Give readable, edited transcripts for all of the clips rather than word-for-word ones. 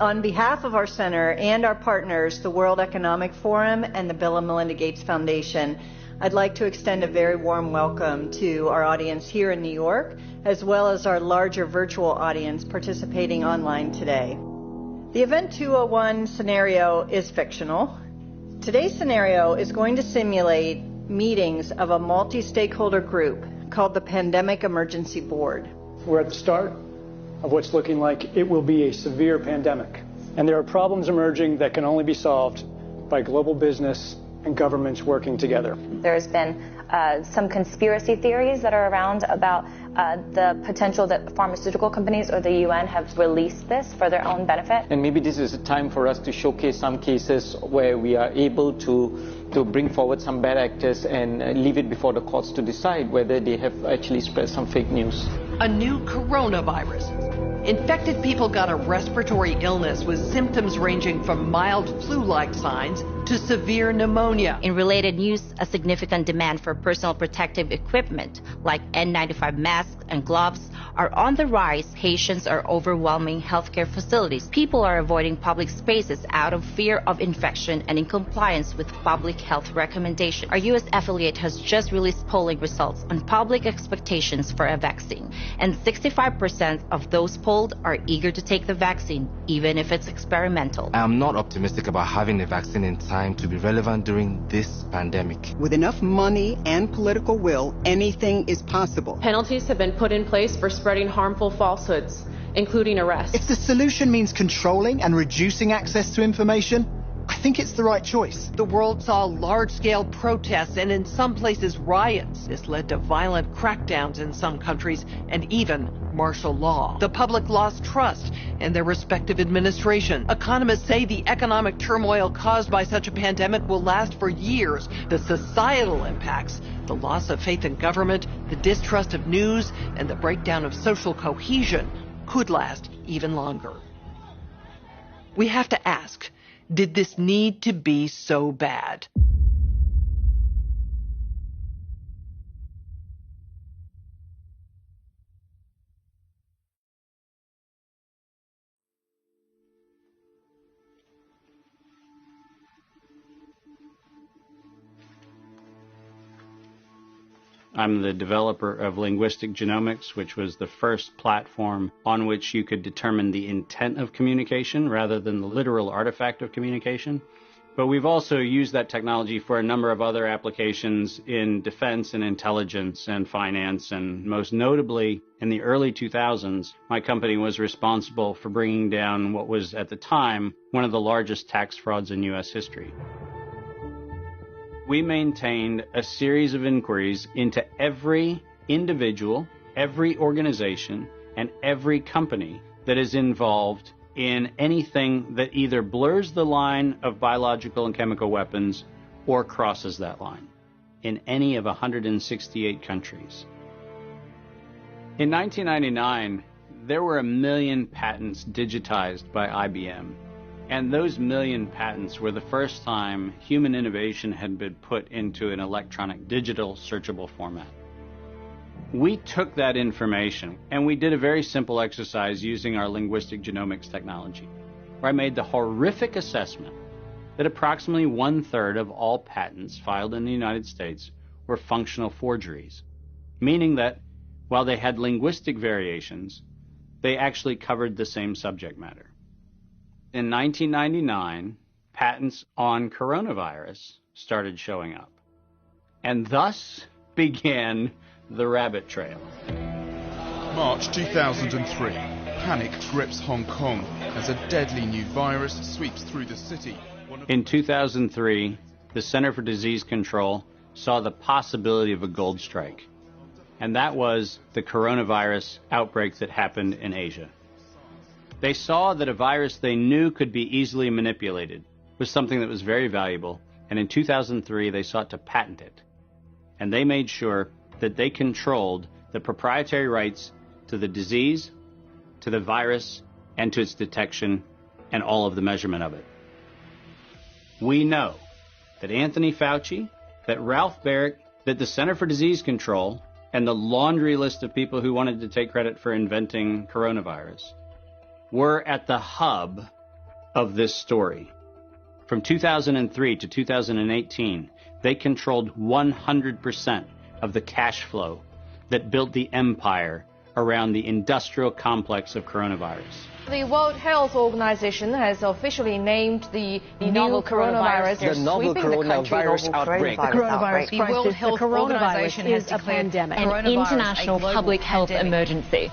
On behalf of our center and our partners, the World Economic Forum and the Bill and Melinda Gates Foundation, I'd like to extend a very warm welcome to our audience here in New York, as well as our larger virtual audience participating online today. The Event 201 scenario is fictional. Today's scenario is going to simulate meetings of a multi-stakeholder group called the Pandemic Emergency Board. We're at the start of what's looking like it will be a severe pandemic, and there are problems emerging that can only be solved by global business and governments working together. There's been some conspiracy theories that are around about the potential that pharmaceutical companies or the UN have released this for their own benefit. And maybe this is a time for us to showcase some cases where we are able to bring forward some bad actors and leave it before the courts to decide whether they have actually spread some fake news. A new coronavirus. Infected people got a respiratory illness with symptoms ranging from mild flu-like signs to severe pneumonia. In related news, a significant demand for personal protective equipment like N95 masks and gloves are on the rise. Patients are overwhelming healthcare facilities. People are avoiding public spaces out of fear of infection and in compliance with public health recommendations. Our U.S. affiliate has just released polling results on public expectations for a vaccine, and 65% of those polled are eager to take the vaccine, even if it's experimental. I am not optimistic about having the vaccine in time to be relevant during this pandemic. With enough money and political will, anything is possible. Penalties have been put in place for spreading harmful falsehoods, including arrests. If the solution means controlling and reducing access to information, I think it's the right choice. The world saw large-scale protests and in some places riots. This led to violent crackdowns in some countries and even martial law. The public lost trust in their respective administration. Economists say the economic turmoil caused by such a pandemic will last for years. The societal impacts, the loss of faith in government, the distrust of news, and the breakdown of social cohesion could last even longer. We have to ask, did this need to be so bad? I'm the developer of Linguistic Genomics, which was the first platform on which you could determine the intent of communication rather than the literal artifact of communication. But we've also used that technology for a number of other applications in defense and intelligence and finance, and most notably in the early 2000s, my company was responsible for bringing down what was at the time one of the largest tax frauds in U.S. history. We maintained a series of inquiries into every individual, every organization, and every company that is involved in anything that either blurs the line of biological and chemical weapons or crosses that line in any of 168 countries. In 1999, there were 1 million patents digitized by IBM. And those 1 million patents were the first time human innovation had been put into an electronic digital searchable format. We took that information and we did a very simple exercise using our linguistic genomics technology, where I made the horrific assessment that approximately 1/3 of all patents filed in the United States were functional forgeries, meaning that while they had linguistic variations, they actually covered the same subject matter. In 1999, patents on coronavirus started showing up, and thus began the rabbit trail. March 2003, panic grips Hong Kong as a deadly new virus sweeps through the city. In 2003, the Center for Disease Control saw the possibility of a gold strike, and that was the coronavirus outbreak that happened in Asia. They saw that a virus they knew could be easily manipulated was something that was very valuable, and in 2003 they sought to patent it. And they made sure that they controlled the proprietary rights to the disease, to the virus, and to its detection, and all of the measurement of it. We know that Anthony Fauci, that Ralph Baric, that the Center for Disease Control, and the laundry list of people who wanted to take credit for inventing coronavirus were at the hub of this story. From 2003 to 2018, they controlled 100% of the cash flow that built the empire around the industrial complex of coronavirus. The World Health Organization has officially named the novel coronavirus the novel coronavirus outbreak. The coronavirus crisis. The World Health Organization has declared an international public health emergency.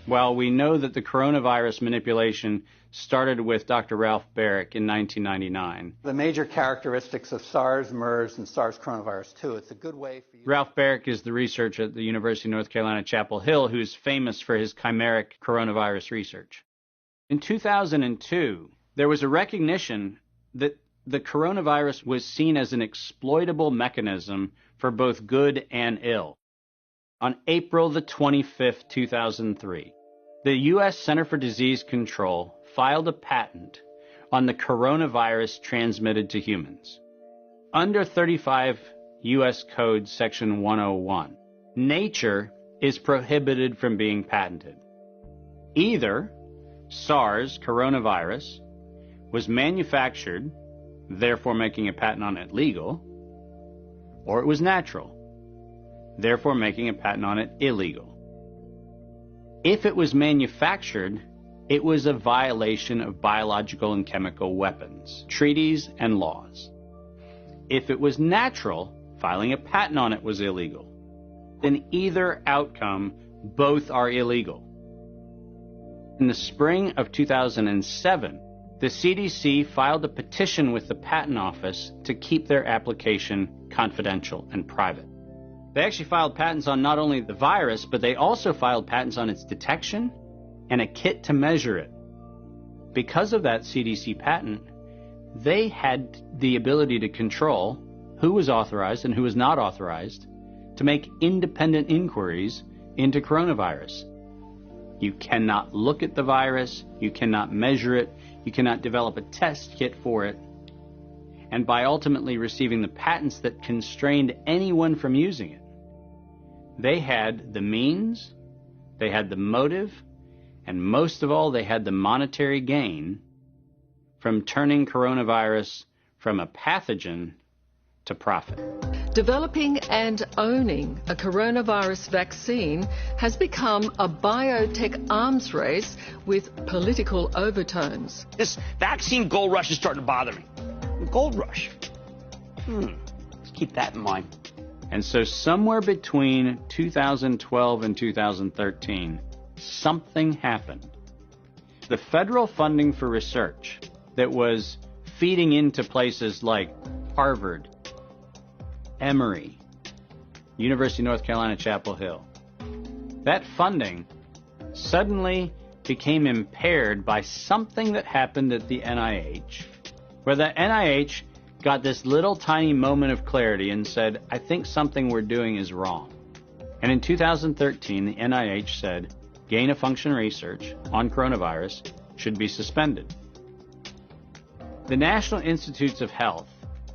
Well, we know that the coronavirus manipulation started with Dr. Ralph Baric in 1999. The major characteristics of SARS, MERS, and SARS coronavirus 2. It's a good way for you. Ralph Baric is the researcher at the University of North Carolina, Chapel Hill, who's famous for his chimeric coronavirus research. In 2002, there was a recognition that the coronavirus was seen as an exploitable mechanism for both good and ill. On April the 25th, 2003, the U.S. Center for Disease Control filed a patent on the coronavirus transmitted to humans. Under 35 U.S. Code Section 101, nature is prohibited from being patented. Either SARS coronavirus was manufactured, therefore making a patent on it legal, or it was natural, therefore making a patent on it illegal. If it was manufactured, it was a violation of biological and chemical weapons, treaties, and laws. If it was natural, filing a patent on it was illegal. In either outcome, both are illegal. In the spring of 2007, the CDC filed a petition with the Patent Office to keep their application confidential and private. They actually filed patents on not only the virus, but they also filed patents on its detection and a kit to measure it. Because of that CDC patent, they had the ability to control who was authorized and who was not authorized to make independent inquiries into coronavirus. You cannot look at the virus, you cannot measure it, you cannot develop a test kit for it. And by ultimately receiving the patents that constrained anyone from using it, they had the means, they had the motive, and most of all, they had the monetary gain from turning coronavirus from a pathogen to profit. Developing and owning a coronavirus vaccine has become a biotech arms race with political overtones. This vaccine gold rush is starting to bother me. Gold rush. Let's keep that in mind. And so somewhere between 2012 and 2013, something happened. The federal funding for research that was feeding into places like Harvard, Emory, University of North Carolina, Chapel Hill, that funding suddenly became impaired by something that happened at the NIH, where the NIH got this little tiny moment of clarity and said, I think something we're doing is wrong. And in 2013, the NIH said, gain-of-function research on coronavirus should be suspended. The National Institutes of Health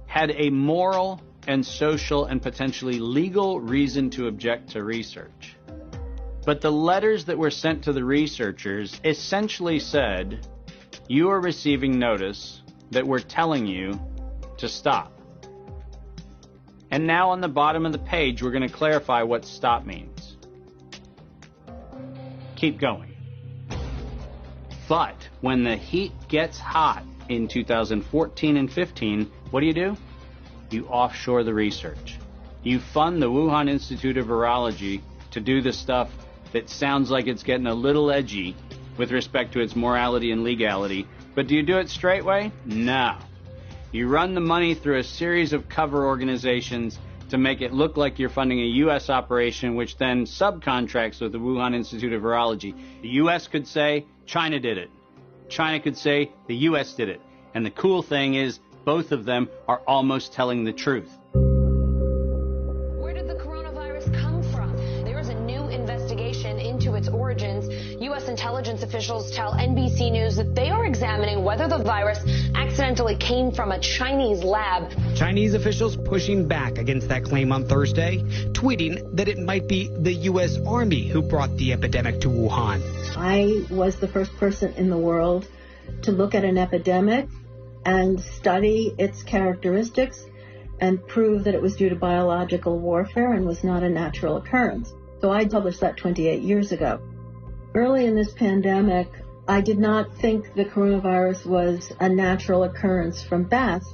had a moral and social and potentially legal reason to object to research. But the letters that were sent to the researchers essentially said, you are receiving notice that we're telling you to stop. And now on the bottom of the page, we're going to clarify what stop means. Keep going. But when the heat gets hot in 2014 and 15, what do? You offshore the research. You fund the Wuhan Institute of Virology to do the stuff that sounds like it's getting a little edgy with respect to its morality and legality. But do you do it straight way? No. You run the money through a series of cover organizations to make it look like you're funding a U.S. operation, which then subcontracts with the Wuhan Institute of Virology. The U.S. could say, China did it. China could say, the U.S. did it. And the cool thing is, both of them are almost telling the truth. Where did the coronavirus come from? There is a new investigation into its origins. U.S. intelligence officials tell NBC News that they are examining whether the virus accidentally came from a Chinese lab. Chinese officials pushing back against that claim on Thursday, tweeting that it might be the U.S. Army who brought the epidemic to Wuhan. I was the first person in the world to look at an epidemic and study its characteristics and prove that it was due to biological warfare and was not a natural occurrence. So I published that 28 years ago. Early in this pandemic, I did not think the coronavirus was a natural occurrence from bats.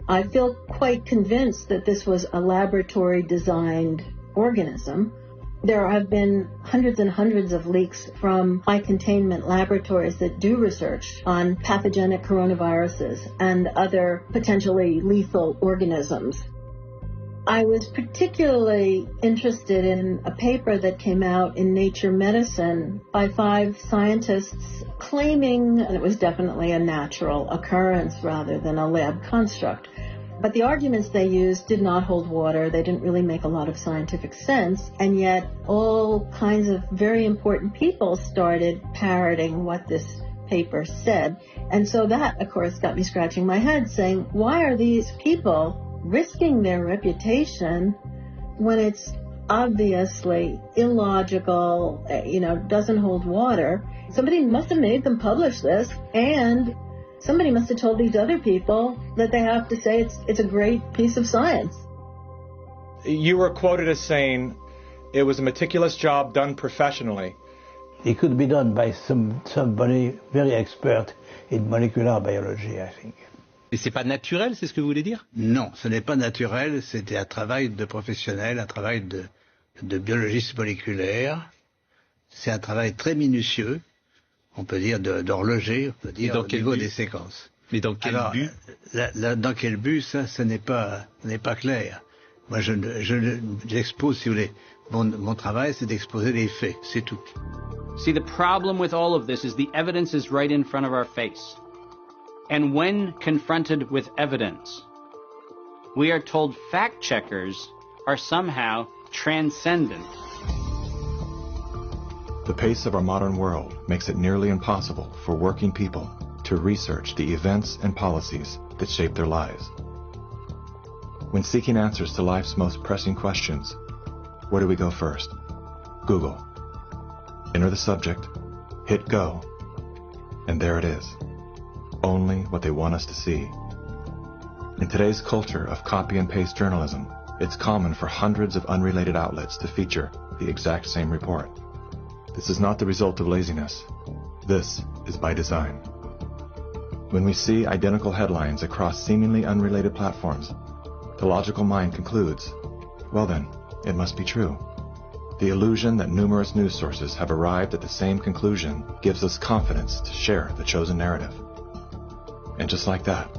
I feel quite convinced that this was a laboratory-designed organism. There have been hundreds and hundreds of leaks from high-containment laboratories that do research on pathogenic coronaviruses and other potentially lethal organisms. I was particularly interested in a paper that came out in Nature Medicine by 5 scientists claiming, and it was definitely a natural occurrence rather than a lab construct. But the arguments they used did not hold water. They didn't really make a lot of scientific sense. And yet all kinds of very important people started parroting what this paper said. And so that, of course, got me scratching my head saying, why are these people risking their reputation when it's obviously illogical, doesn't hold water? Somebody must have made them publish this, and somebody must have told these other people that they have to say it's a great piece of science. You were quoted as saying it was a meticulous job done professionally. It could be done by somebody very expert in molecular biology, I think. Et c'est pas naturel, c'est ce que vous voulez dire? Non, ce n'est pas naturel, c'était un travail de professionnel, un travail de biologiste moléculaire. C'est un travail très minutieux, on peut dire d'horloger, on peut dire au niveau des séquences. Mais dans quel but? Dans quel but, ça, ce n'est pas clair. Moi, j'expose, si vous voulez, mon travail, c'est d'exposer les faits, c'est tout. See, the problem with all of this is the evidence is right in front of our face. And when confronted with evidence, we are told fact checkers are somehow transcendent. The pace of our modern world makes it nearly impossible for working people to research the events and policies that shape their lives. When seeking answers to life's most pressing questions, where do we go first? Google. Enter the subject, hit go, and there it is. Only what they want us to see. In today's culture of copy and paste journalism, it's common for hundreds of unrelated outlets to feature the exact same report. This is not the result of laziness. This is by design. When we see identical headlines across seemingly unrelated platforms, the logical mind concludes, well then, it must be true. The illusion that numerous news sources have arrived at the same conclusion gives us confidence to share the chosen narrative. And just like that,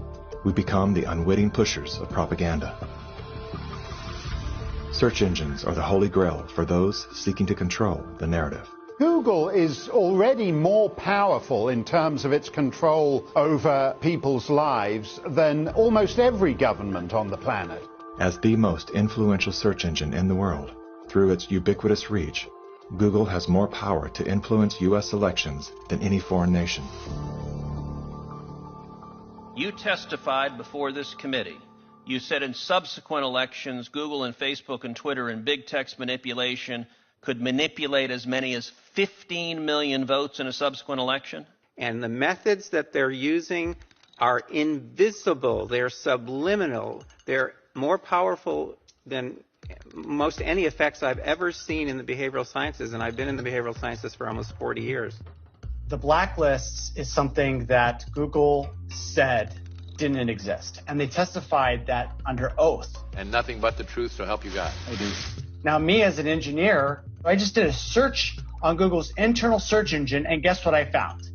we become the unwitting pushers of propaganda. Search engines are the holy grail for those seeking to control the narrative. Google is already more powerful in terms of its control over people's lives than almost every government on the planet. As the most influential search engine in the world, through its ubiquitous reach, Google has more power to influence U.S. elections than any foreign nation. You testified before this committee. You said in subsequent elections, Google and Facebook and Twitter and big text manipulation could manipulate as many as 15 million votes in a subsequent election? And the methods that they're using are invisible. They're subliminal. They're more powerful than most any effects I've ever seen in the behavioral sciences, and I've been in the behavioral sciences for almost 40 years. The blacklists is something that Google said didn't exist, and they testified that under oath. And nothing but the truth, so help you God. I do. Now, me as an engineer, I just did a search on Google's internal search engine, and guess what I found?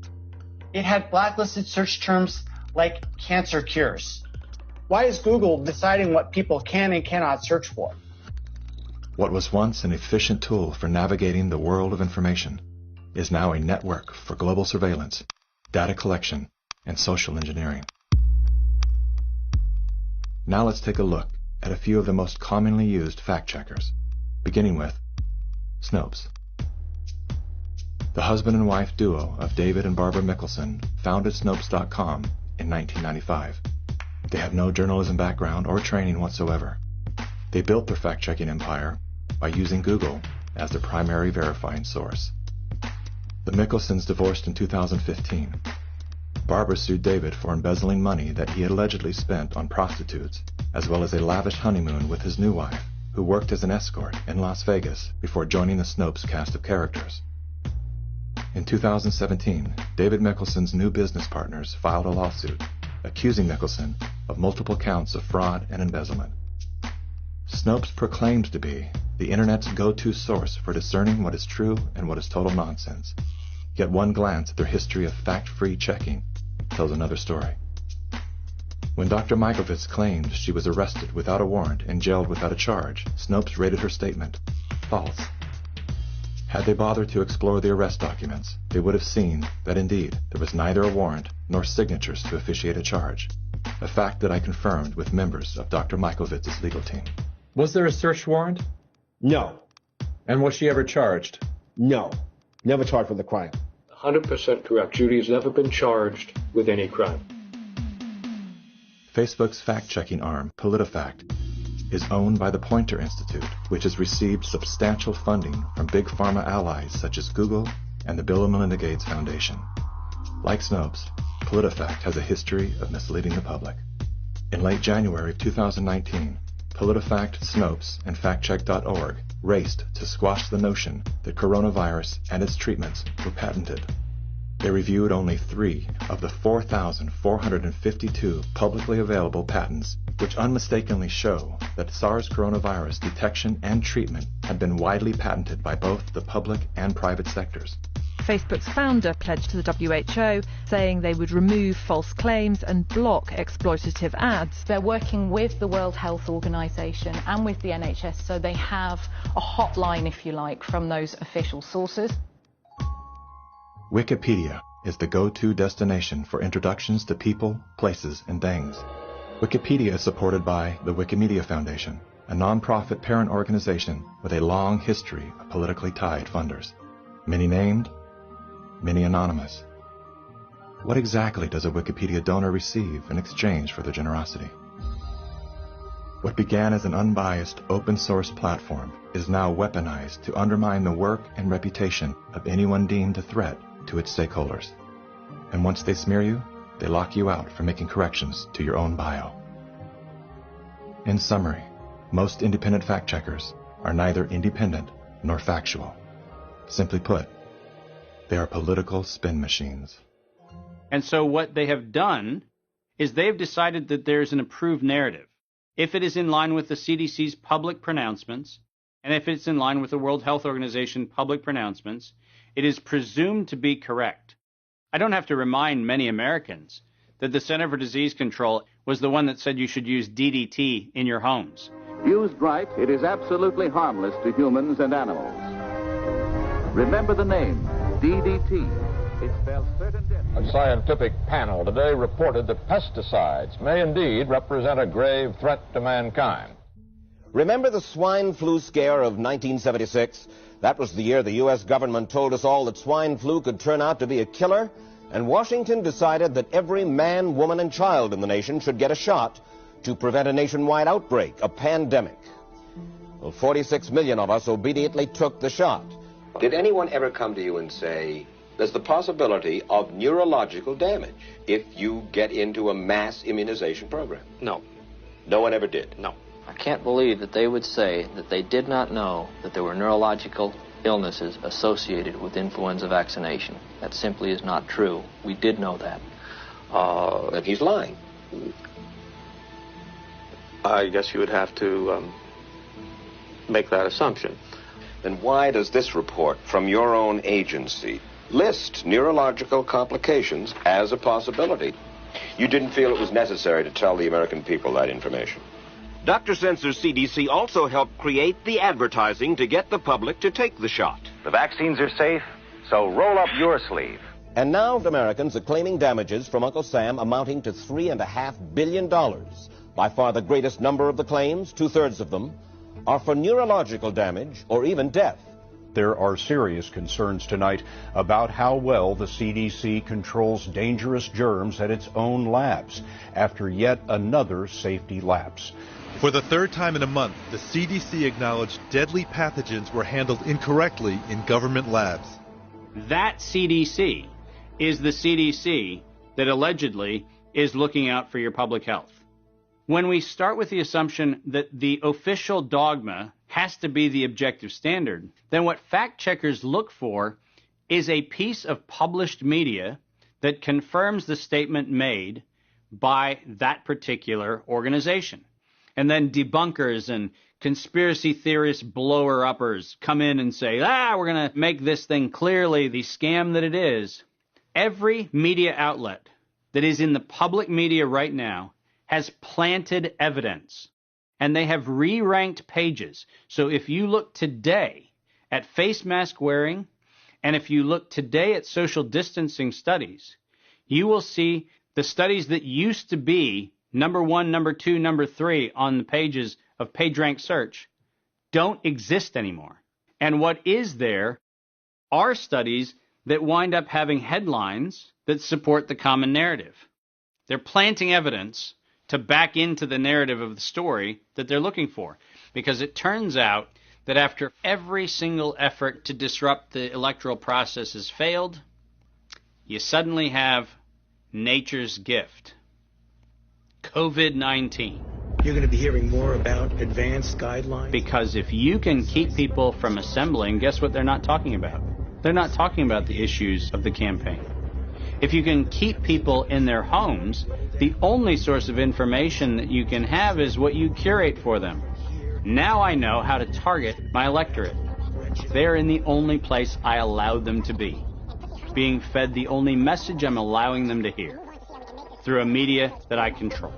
It had blacklisted search terms like cancer cures. Why is Google deciding what people can and cannot search for? What was once an efficient tool for navigating the world of information is now a network for global surveillance, data collection, and social engineering. Now let's take a look at a few of the most commonly used fact checkers, beginning with Snopes. The husband and wife duo of David and Barbara Mickelson founded Snopes.com in 1995. They have no journalism background or training whatsoever. They built their fact-checking empire by using Google as their primary verifying source. The Mickelsons divorced in 2015. Barbara sued David for embezzling money that he had allegedly spent on prostitutes, as well as a lavish honeymoon with his new wife, who worked as an escort in Las Vegas before joining the Snopes cast of characters. In 2017, David Mickelson's new business partners filed a lawsuit accusing Mickelson of multiple counts of fraud and embezzlement. Snopes proclaimed to be the Internet's go-to source for discerning what is true and what is total nonsense. Yet one glance at their history of fact-free checking tells another story. When Dr. Mikovits claimed she was arrested without a warrant and jailed without a charge, Snopes rated her statement false. Had they bothered to explore the arrest documents, they would have seen that indeed there was neither a warrant nor signatures to officiate a charge, a fact that I confirmed with members of Dr. Mikovits' legal team. Was there a search warrant? No. And was she ever charged? No. Never charged with a crime. 100% correct. Judy has never been charged with any crime. Facebook's fact-checking arm, PolitiFact, is owned by the Poynter Institute, which has received substantial funding from big pharma allies such as Google and the Bill and Melinda Gates Foundation. Like Snopes, PolitiFact has a history of misleading the public. In late January of 2019, PolitiFact, Snopes, and FactCheck.org raced to squash the notion that coronavirus and its treatments were patented. They reviewed only 3 of the 4,452 publicly available patents, which unmistakably show that SARS coronavirus detection and treatment have been widely patented by both the public and private sectors. Facebook's founder pledged to the WHO, saying they would remove false claims and block exploitative ads. They're working with the World Health Organization and with the NHS, so they have a hotline, if you like, from those official sources. Wikipedia is the go-to destination for introductions to people, places, and things. Wikipedia is supported by the Wikimedia Foundation, a non-profit parent organization with a long history of politically tied funders. Many named, many anonymous. What exactly does a Wikipedia donor receive in exchange for their generosity? What began as an unbiased open-source platform is now weaponized to undermine the work and reputation of anyone deemed a threat to its stakeholders. And once they smear you, they lock you out from making corrections to your own bio. In summary, most independent fact-checkers are neither independent nor factual. Simply put, they are political spin machines. And so what they have done is they've decided that there's an approved narrative. If it is in line with the CDC's public pronouncements, and if it's in line with the World Health Organization public pronouncements, it is presumed to be correct. I don't have to remind many Americans that the Center for Disease Control was the one that said you should use DDT in your homes. Used right, it is absolutely harmless to humans and animals. Remember the name, DDT. It spells certain death. A scientific panel today reported that pesticides may indeed represent a grave threat to mankind. Remember the swine flu scare of 1976? That was the year the U.S. government told us all that swine flu could turn out to be a killer, and Washington decided that every man, woman, and child in the nation should get a shot to prevent a nationwide outbreak, a pandemic. Well, 46 million of us obediently took the shot. Did anyone ever come to you and say, there's the possibility of neurological damage if you get into a mass immunization program? No. No one ever did? No. I can't believe that they would say that they did not know that there were neurological illnesses associated with influenza vaccination. That simply is not true. We did know that. Then he's lying. I guess you would have to make that assumption. Then why does this report from your own agency list neurological complications as a possibility? You didn't feel it was necessary to tell the American people that information. Dr. Sensor's CDC also helped create the advertising to get the public to take the shot. The vaccines are safe, so roll up your sleeve. And now Americans are claiming damages from Uncle Sam amounting to $3.5 billion. By far the greatest number of the claims, 2/3 of them, are for neurological damage or even death. There are serious concerns tonight about how well the CDC controls dangerous germs at its own labs after yet another safety lapse. For the third time in a month, the CDC acknowledged deadly pathogens were handled incorrectly in government labs. That CDC is the CDC that allegedly is looking out for your public health. When we start with the assumption that the official dogma has to be the objective standard, then what fact checkers look for is a piece of published media that confirms the statement made by that particular organization. And then debunkers and conspiracy theorist blower-uppers come in and say, we're going to make this thing clearly the scam that it is. Every media outlet that is in the public media right now has planted evidence, and they have re-ranked pages. So if you look today at face mask wearing, and if you look today at social distancing studies, you will see the studies that used to be number 1, number 2, number 3 on the pages of PageRank search don't exist anymore. And what is there are studies that wind up having headlines that support the common narrative. They're planting evidence to back into the narrative of the story that they're looking for. Because it turns out that after every single effort to disrupt the electoral process has failed, you suddenly have nature's gift, COVID-19. You're going to be hearing more about advanced guidelines? Because if you can keep people from assembling, guess what they're not talking about? They're not talking about the issues of the campaign. If you can keep people in their homes, the only source of information that you can have is what you curate for them. Now I know how to target my electorate. They're in the only place I allow them to be, being fed the only message I'm allowing them to hear, through a media that I control.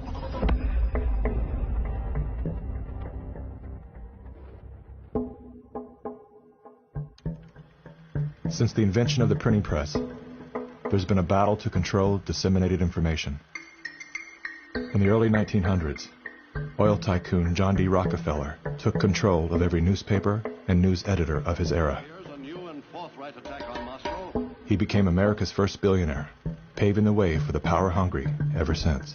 Since the invention of the printing press, there's been a battle to control disseminated information. In the early 1900s, oil tycoon John D. Rockefeller took control of every newspaper and news editor of his era. He became America's first billionaire, paving the way for the power-hungry ever since.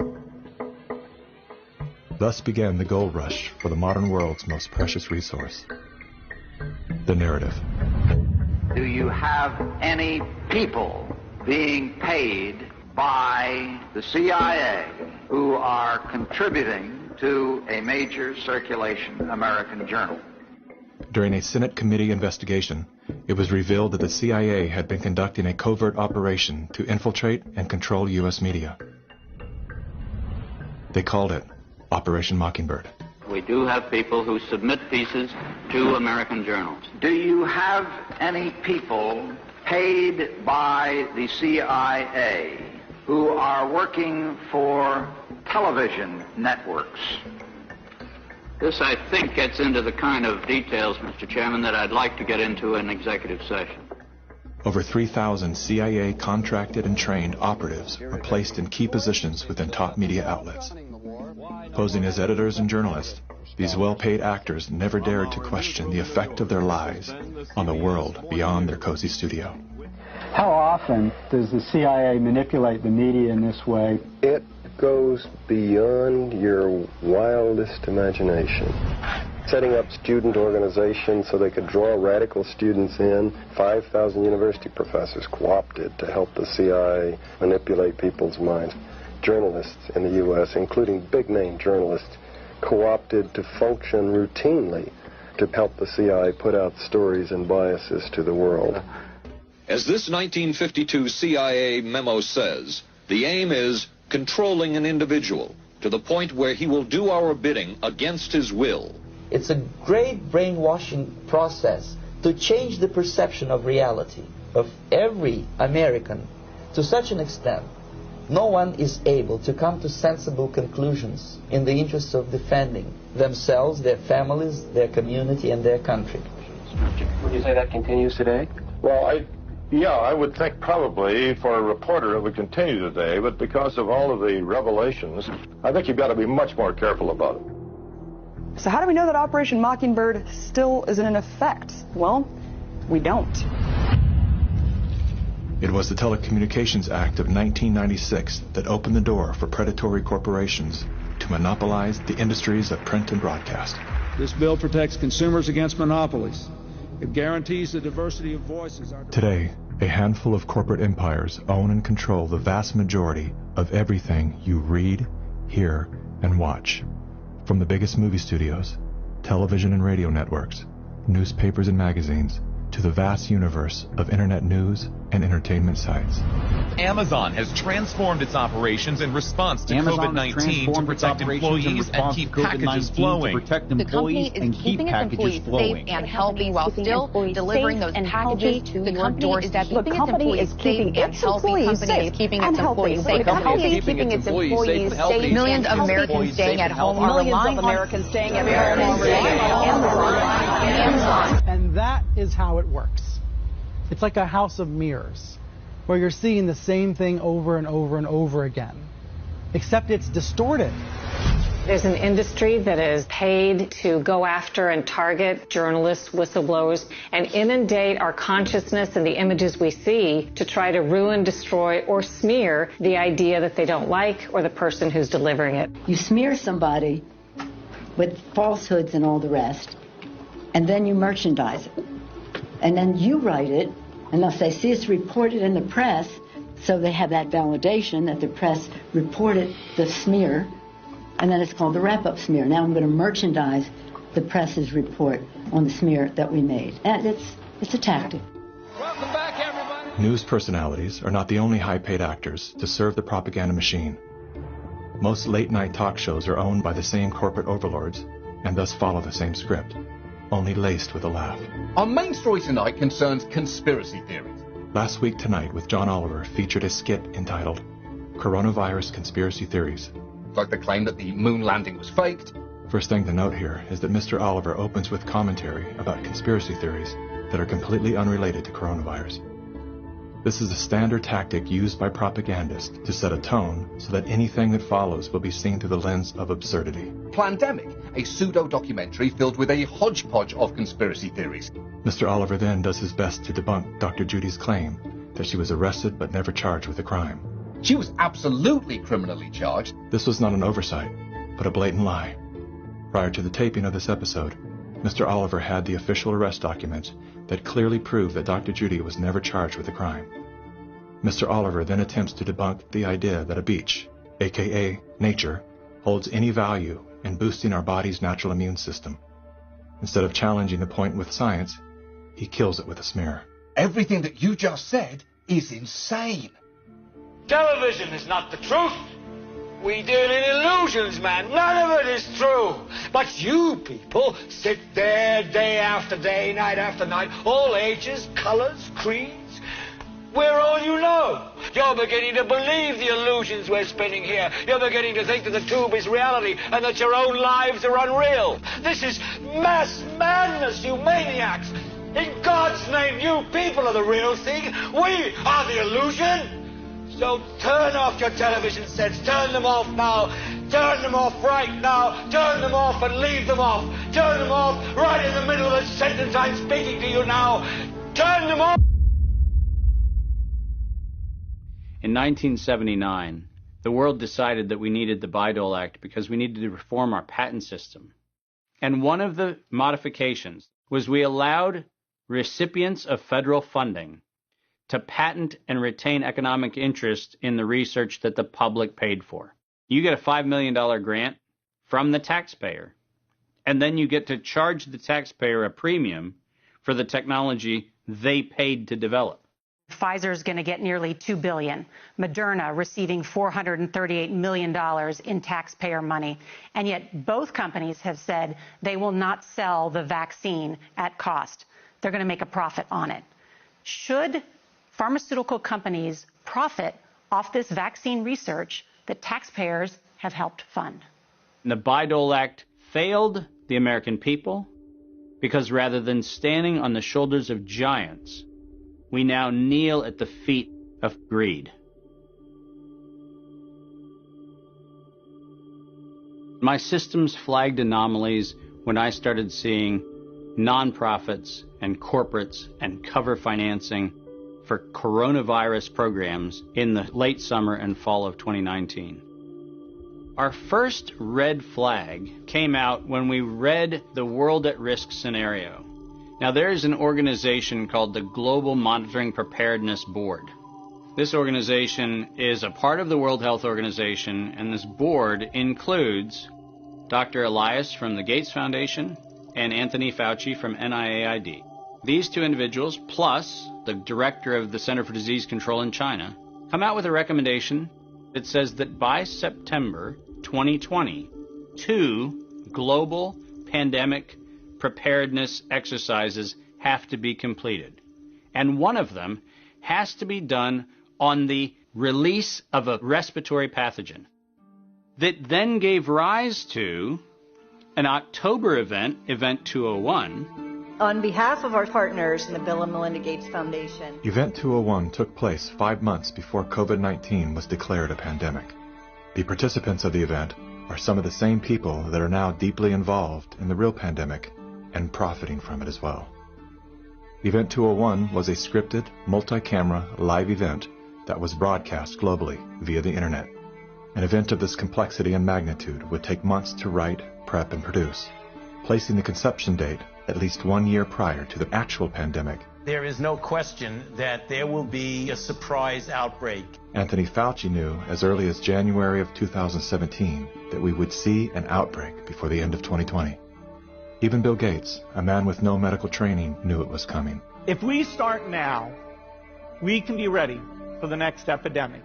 Thus began the gold rush for the modern world's most precious resource, the narrative. Do you have any people being paid by the CIA who are contributing to a major circulation American journal? During a Senate committee investigation, it was revealed that the CIA had been conducting a covert operation to infiltrate and control U.S. media. They called it Operation Mockingbird. We do have people who submit pieces to American journals. Do you have any people paid by the CIA who are working for television networks? This, I think, gets into the kind of details, Mr. Chairman, that I'd like to get into in executive session. Over 3,000 CIA contracted and trained operatives were placed in key positions within top media outlets. Posing as editors and journalists, these well-paid actors never dared to question the effect of their lives on the world beyond their cozy studio. How often does the CIA manipulate the media in this way? It goes beyond your wildest imagination. Setting up student organizations so they could draw radical students in. 5,000 university professors co-opted to help the CIA manipulate people's minds. Journalists in the U.S., including big-name journalists, co-opted to function routinely to help the CIA put out stories and biases to the world. As this 1952 CIA memo says, the aim is controlling an individual to the point where he will do our bidding against his will. It's a great brainwashing process to change the perception of reality of every American to such an extent no one is able to come to sensible conclusions in the interests of defending themselves, their families, their community, and their country. Would you say that continues today? Well, I would think probably for a reporter it would continue today, but because of all of the revelations, I think you've got to be much more careful about it. So how do we know that Operation Mockingbird still isn't in effect? Well, we don't. It was the Telecommunications Act of 1996 that opened the door for predatory corporations to monopolize the industries of print and broadcast. This bill protects consumers against monopolies. It guarantees the diversity of voices. Today, A handful of corporate empires own and control the vast majority of everything you read, hear, and watch. From the biggest movie studios, television and radio networks, newspapers and magazines, to the vast universe of internet news and entertainment sites. Amazon has transformed its operations in response to COVID-19 to protect employees and keep packages flowing. The company is keeping its employees safe and healthy while still delivering those packages to your doorstep. The company is keeping its employees safe and healthy. The company is keeping its employees safe. Millions of Americans staying at home are relying on Americans staying at Amazon. And that is how it works. It's like a house of mirrors, where you're seeing the same thing over and over and over again, except it's distorted. There's an industry that is paid to go after and target journalists, whistleblowers, and inundate our consciousness and the images we see to try to ruin, destroy, or smear the idea that they don't like or the person who's delivering it. You smear somebody with falsehoods and all the rest, and then you merchandise it. And then you write it, and if they see it's reported in the press, so they have that validation that the press reported the smear, and then it's called the wrap-up smear. Now I'm going to merchandise the press's report on the smear that we made. And it's a tactic. Welcome back, everybody. News personalities are not the only high-paid actors to serve the propaganda machine. Most late-night talk shows are owned by the same corporate overlords and thus follow the same script, only laced with a laugh. Our main story tonight concerns conspiracy theories. Last Week Tonight with John Oliver featured a skit entitled Coronavirus Conspiracy Theories. Like the claim that the moon landing was faked. First thing to note here is that Mr. Oliver opens with commentary about conspiracy theories that are completely unrelated to coronavirus. This is a standard tactic used by propagandists to set a tone so that anything that follows will be seen through the lens of absurdity. Plandemic, a pseudo-documentary filled with a hodgepodge of conspiracy theories. Mr. Oliver then does his best to debunk Dr. Judy's claim that she was arrested but never charged with a crime. She was absolutely criminally charged. This was not an oversight, but a blatant lie. Prior to the taping of this episode, Mr. Oliver had the official arrest documents that clearly prove that Dr. Judy was never charged with a crime. Mr. Oliver then attempts to debunk the idea that a beach, aka nature, holds any value in boosting our body's natural immune system. Instead of challenging the point with science, he kills it with a smear. Everything that you just said is insane. Television is not the truth. We deal in illusions, man. None of it is true. But you people sit there day after day, night after night, all ages, colors, creeds. We're all you know. You're beginning to believe the illusions we're spinning here. You're beginning to think that the tube is reality and that your own lives are unreal. This is mass madness, you maniacs. In God's name, you people are the real thing. We are the illusion. So turn off your television sets. Turn them off now. Turn them off right now. Turn them off and leave them off. Turn them off right in the middle of the sentence I'm speaking to you now. Turn them off. In 1979, the world decided that we needed the Bayh-Dole Act because we needed to reform our patent system. And one of the modifications was we allowed recipients of federal funding to patent and retain economic interest in the research that the public paid for. You get a $5 million grant from the taxpayer, and then you get to charge the taxpayer a premium for the technology they paid to develop. Pfizer is going to get nearly $2 billion. Moderna receiving $438 million in taxpayer money. And yet both companies have said they will not sell the vaccine at cost. They're going to make a profit on it. Should pharmaceutical companies profit off this vaccine research that taxpayers have helped fund? The Bayh-Dole Act failed the American people because rather than standing on the shoulders of giants, we now kneel at the feet of greed. My systems flagged anomalies when I started seeing nonprofits and corporates and cover financing for coronavirus programs in the late summer and fall of 2019. Our first red flag came out when we read the World at Risk scenario. Now, there is an organization called the Global Monitoring Preparedness Board. This organization is a part of the World Health Organization, and this board includes Dr. Elias from the Gates Foundation and Anthony Fauci from NIAID. These two individuals, plus the director of the Center for Disease Control in China, come out with a recommendation that says that by September 2020, 2 global pandemic preparedness exercises have to be completed. And one of them has to be done on the release of a respiratory pathogen that then gave rise to an October event, Event 201. On behalf of our partners in the Bill and Melinda Gates Foundation, Event 201 took place 5 months before COVID-19 was declared a pandemic. The participants of the event are some of the same people that are now deeply involved in the real pandemic and profiting from it as well. Event 201 was a scripted, multi-camera, live event that was broadcast globally via the internet. An event of this complexity and magnitude would take months to write, prep, and produce, placing the conception date at least 1 year prior to the actual pandemic. There is no question that there will be a surprise outbreak. Anthony Fauci knew as early as January of 2017 that we would see an outbreak before the end of 2020. Even Bill Gates, a man with no medical training, knew it was coming. If we start now, we can be ready for the next epidemic.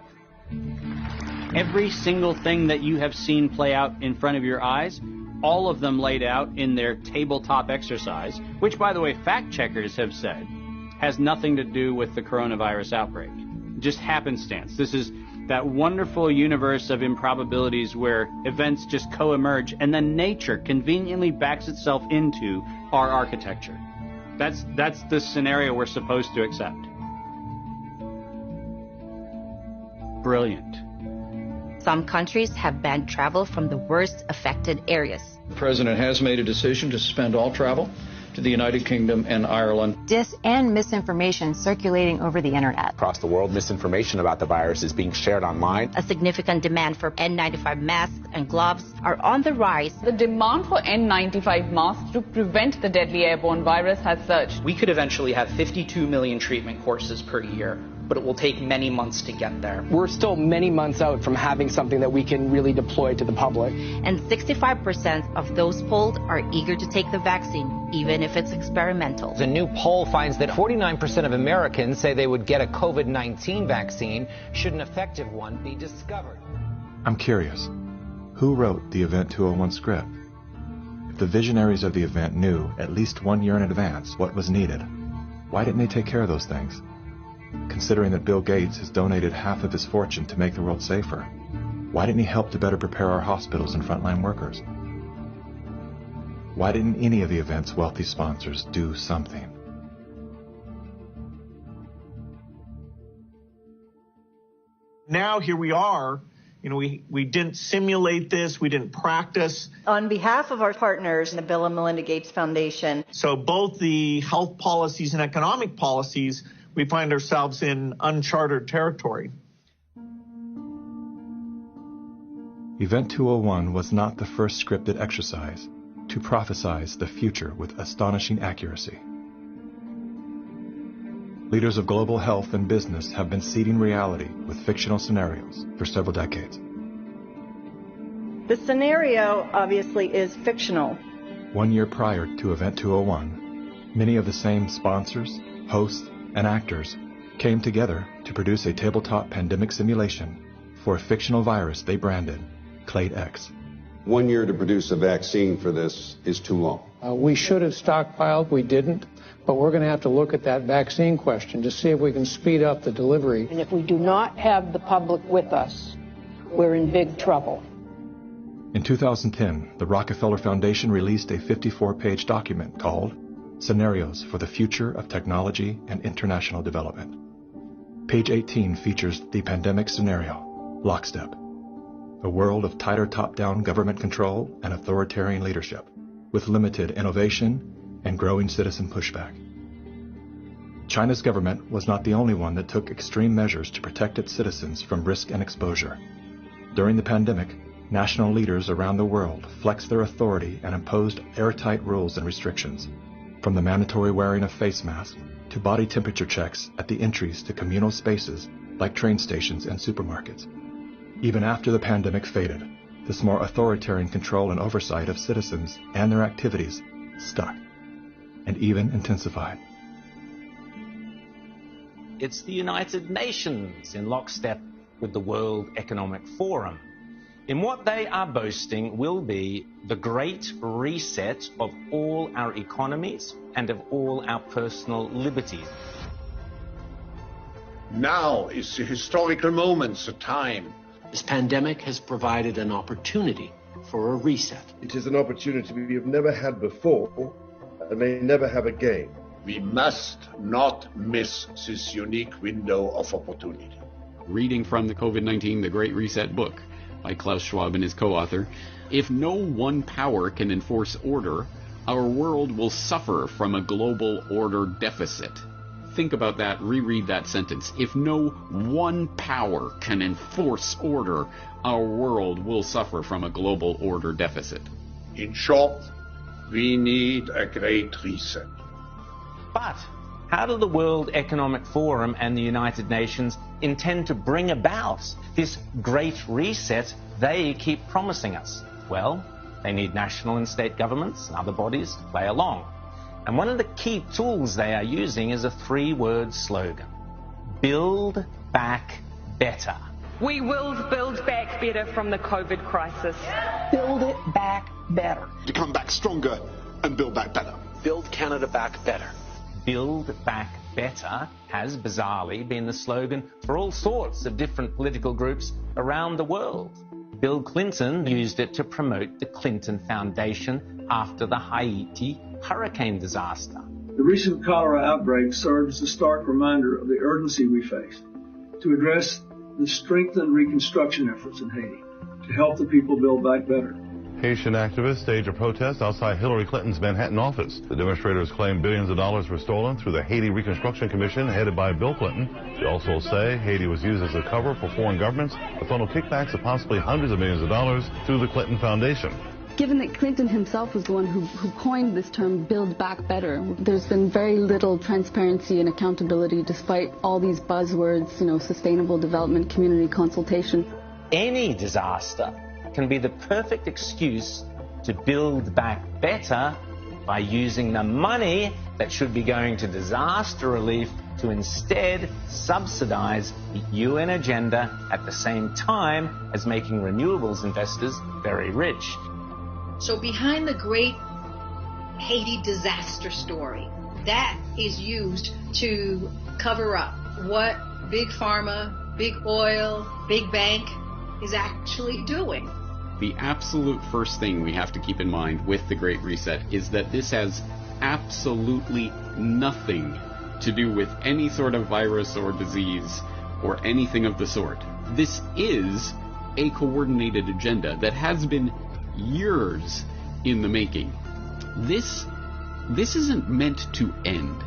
Every single thing that you have seen play out in front of your eyes, all of them laid out in their tabletop exercise, which, by the way, fact checkers have said has nothing to do with the coronavirus outbreak. Just happenstance. This is that wonderful universe of improbabilities where events just co-emerge and then nature conveniently backs itself into our architecture. That's the scenario we're supposed to accept. Brilliant. Some countries have banned travel from the worst affected areas. The President has made a decision to suspend all travel to the United Kingdom and Ireland. Dis and misinformation circulating over the internet. Across the world, misinformation about the virus is being shared online. A significant demand for N95 masks and gloves are on the rise. The demand for N95 masks to prevent the deadly airborne virus has surged. We could eventually have 52 million treatment courses per year, but it will take many months to get there. We're still many months out from having something that we can really deploy to the public. And 65% of those polled are eager to take the vaccine, even if it's experimental. A new poll finds that 49% of Americans say they would get a COVID-19 vaccine should an effective one be discovered. I'm curious, who wrote the Event 201 script? If the visionaries of the event knew at least 1 year in advance what was needed, why didn't they take care of those things? Considering that Bill Gates has donated half of his fortune to make the world safer, why didn't he help to better prepare our hospitals and frontline workers? Why didn't any of the event's wealthy sponsors do something? Now here we are. You know, we didn't simulate this. We didn't practice. On behalf of our partners in the Bill and Melinda Gates Foundation. So both the health policies and economic policies, we find ourselves in uncharted territory. Event 201 was not the first scripted exercise to prophesize the future with astonishing accuracy. Leaders of global health and business have been seeding reality with fictional scenarios for several decades. The scenario obviously is fictional. 1 year prior to Event 201, many of the same sponsors, hosts, and actors came together to produce a tabletop pandemic simulation for a fictional virus they branded Clade X. 1 year to produce a vaccine for this is too long. We should have stockpiled, we didn't, but we're going to have to look at that vaccine question to see if we can speed up the delivery. And if we do not have the public with us, we're in big trouble. In 2010, the Rockefeller Foundation released a 54-page document called Scenarios for the Future of Technology and International Development. Page 18 features the pandemic scenario, Lockstep, a world of tighter top-down government control and authoritarian leadership, with limited innovation and growing citizen pushback. China's government was not the only one that took extreme measures to protect its citizens from risk and exposure. During the pandemic, national leaders around the world flexed their authority and imposed airtight rules and restrictions. from the mandatory wearing of face masks to body temperature checks at the entries to communal spaces like train stations and supermarkets. Even after the pandemic faded, this more authoritarian control and oversight of citizens and their activities stuck and even intensified. It's the United Nations in lockstep with the World Economic Forum. In what they are boasting will be the great reset of all our economies and of all our personal liberties. Now is the historical moment, the time. This pandemic has provided an opportunity for a reset. It is an opportunity we have never had before and may never have again. We must not miss this unique window of opportunity. Reading from the COVID-19 The Great Reset book by Klaus Schwab and his co-author, if no one power can enforce order, our world will suffer from a global order deficit. Think about that, reread that sentence. If no one power can enforce order, our world will suffer from a global order deficit. In short, we need a great reset. But how do the World Economic Forum and the United Nations intend to bring about this great reset they keep promising us? Well, they need national and state governments and other bodies to play along. And one of the key tools they are using is a three-word slogan: Build Back Better. We will build back better from the COVID crisis. Build it back better. To come back stronger and build back better. Build Canada back better. Build Back Better has bizarrely been the slogan for all sorts of different political groups around the world. Bill Clinton used it to promote the Clinton Foundation after the Haiti hurricane disaster. The recent cholera outbreak serves as a stark reminder of the urgency we face to address the strengthened reconstruction efforts in Haiti to help the people build back better. Haitian activists staged a protest outside Hillary Clinton's Manhattan office. The demonstrators claim billions of dollars were stolen through the Haiti Reconstruction Commission headed by Bill Clinton. They also say Haiti was used as a cover for foreign governments to funnel kickbacks of possibly hundreds of millions of dollars through the Clinton Foundation. Given that Clinton himself was the one who coined this term, Build Back Better, there's been very little transparency and accountability despite all these buzzwords, sustainable development, community consultation. Any disaster can be the perfect excuse to build back better by using the money that should be going to disaster relief to instead subsidize the UN agenda at the same time as making renewables investors very rich. So behind the great Haiti disaster story, that is used to cover up what Big Pharma, Big Oil, Big Bank is actually doing. The absolute first thing we have to keep in mind with the Great Reset is that this has absolutely nothing to do with any sort of virus or disease or anything of the sort. This is a coordinated agenda that has been years in the making. This isn't meant to end.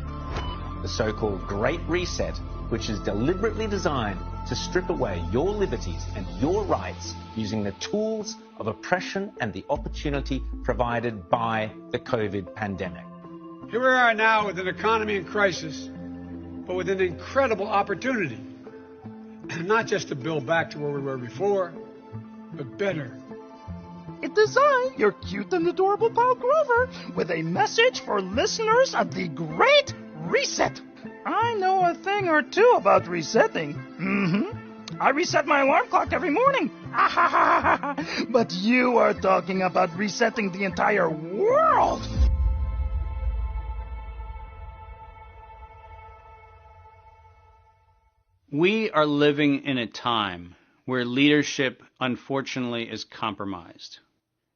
The so-called Great Reset, which is deliberately designed to strip away your liberties and your rights using the tools of oppression and the opportunity provided by the COVID pandemic. Here we are now with an economy in crisis, but with an incredible opportunity, not just to build back to where we were before, but better. It designed your cute and adorable pal Grover with a message for listeners of the Great Reset. I know a thing or two about resetting. I reset my alarm clock every morning. But you are talking about resetting the entire world. We are living in a time where leadership, unfortunately, is compromised.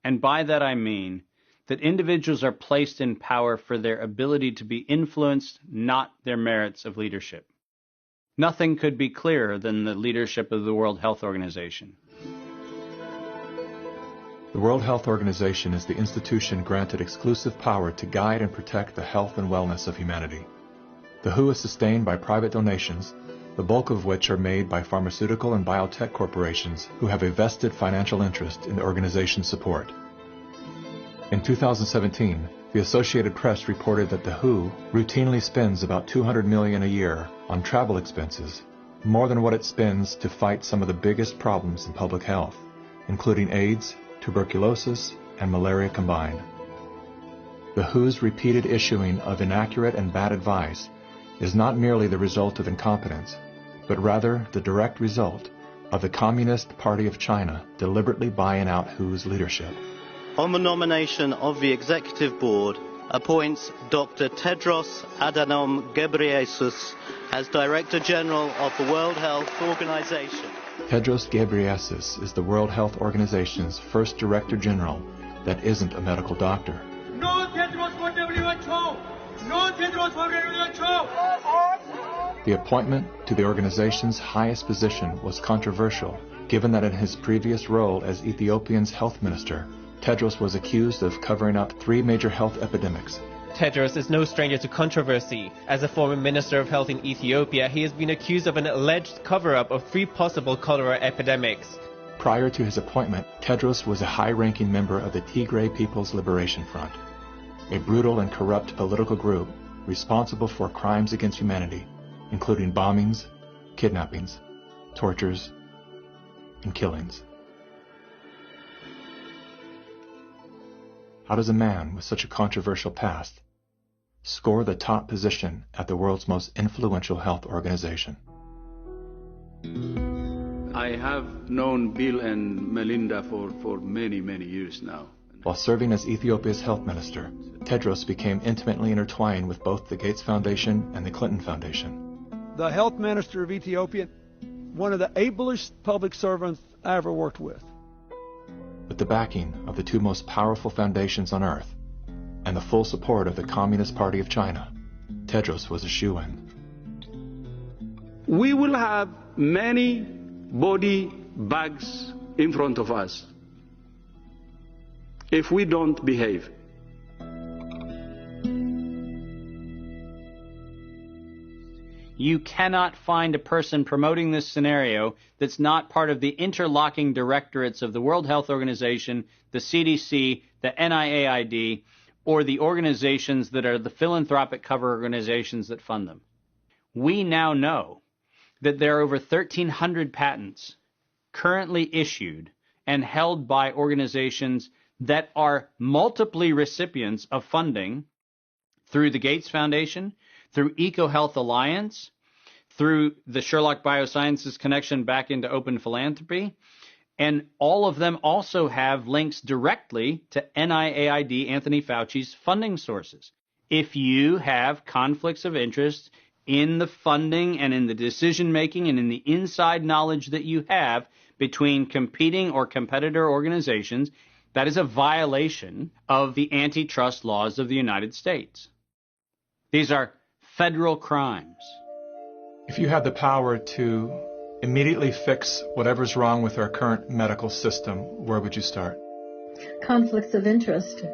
And by that I mean that individuals are placed in power for their ability to be influenced, not their merits of leadership. Nothing could be clearer than the leadership of the World Health Organization. The World Health Organization is the institution granted exclusive power to guide and protect the health and wellness of humanity. The WHO is sustained by private donations, the bulk of which are made by pharmaceutical and biotech corporations who have a vested financial interest in the organization's support. In 2017, the Associated Press reported that the WHO routinely spends about $200 million a year on travel expenses, more than what it spends to fight some of the biggest problems in public health, including AIDS, tuberculosis, and malaria combined. The WHO's repeated issuing of inaccurate and bad advice is not merely the result of incompetence, but rather the direct result of the Communist Party of China deliberately buying out WHO's leadership. On the nomination of the Executive Board, appoints Dr. Tedros Adhanom Ghebreyesus as Director General of the World Health Organization. Tedros Ghebreyesus is the World Health Organization's first Director General that isn't a medical doctor. No Tedros for WHO! No Tedros for WHO! The appointment to the organization's highest position was controversial, given that in his previous role as Ethiopia's health minister, Tedros was accused of covering up 3 major health epidemics. Tedros is no stranger to controversy. As a former Minister of Health in Ethiopia, he has been accused of an alleged cover-up of 3 possible cholera epidemics. Prior to his appointment, Tedros was a high-ranking member of the Tigray People's Liberation Front, a brutal and corrupt political group responsible for crimes against humanity, including bombings, kidnappings, tortures, and killings. How does a man with such a controversial past score the top position at the world's most influential health organization? I have known Bill and Melinda for many, many years now. While serving as Ethiopia's health minister, Tedros became intimately intertwined with both the Gates Foundation and the Clinton Foundation. The health minister of Ethiopia, one of the ablest public servants I ever worked with. With the backing of the 2 most powerful foundations on earth and the full support of the Communist Party of China, Tedros was a shoo-in. We will have many body bags in front of us if we don't behave. You cannot find a person promoting this scenario that's not part of the interlocking directorates of the World Health Organization, the CDC, the NIAID, or the organizations that are the philanthropic cover organizations that fund them. We now know that there are over 1,300 patents currently issued and held by organizations that are multiply recipients of funding through the Gates Foundation, through EcoHealth Alliance, through the Sherlock Biosciences connection back into open philanthropy, and all of them also have links directly to NIAID, Anthony Fauci's funding sources. If you have conflicts of interest in the funding and in the decision-making and in the inside knowledge that you have between competing or competitor organizations, that is a violation of the antitrust laws of the United States. These are federal crimes. If you had the power to immediately fix whatever's wrong with our current medical system, where would you start? Conflicts of interest.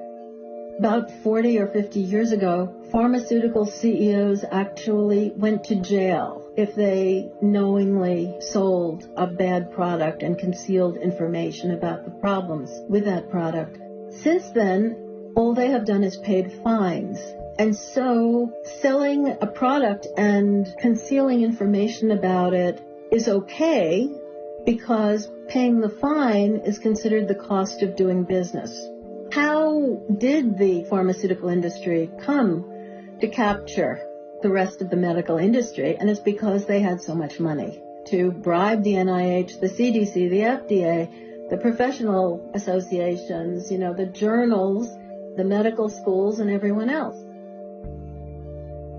About 40 or 50 years ago, pharmaceutical CEOs actually went to jail if they knowingly sold a bad product and concealed information about the problems with that product. Since then, all they have done is paid fines. And so selling a product and concealing information about it is okay because paying the fine is considered the cost of doing business. How did the pharmaceutical industry come to capture the rest of the medical industry? And it's because they had so much money to bribe the NIH, the CDC, the FDA, the professional associations, the journals, the medical schools, and everyone else.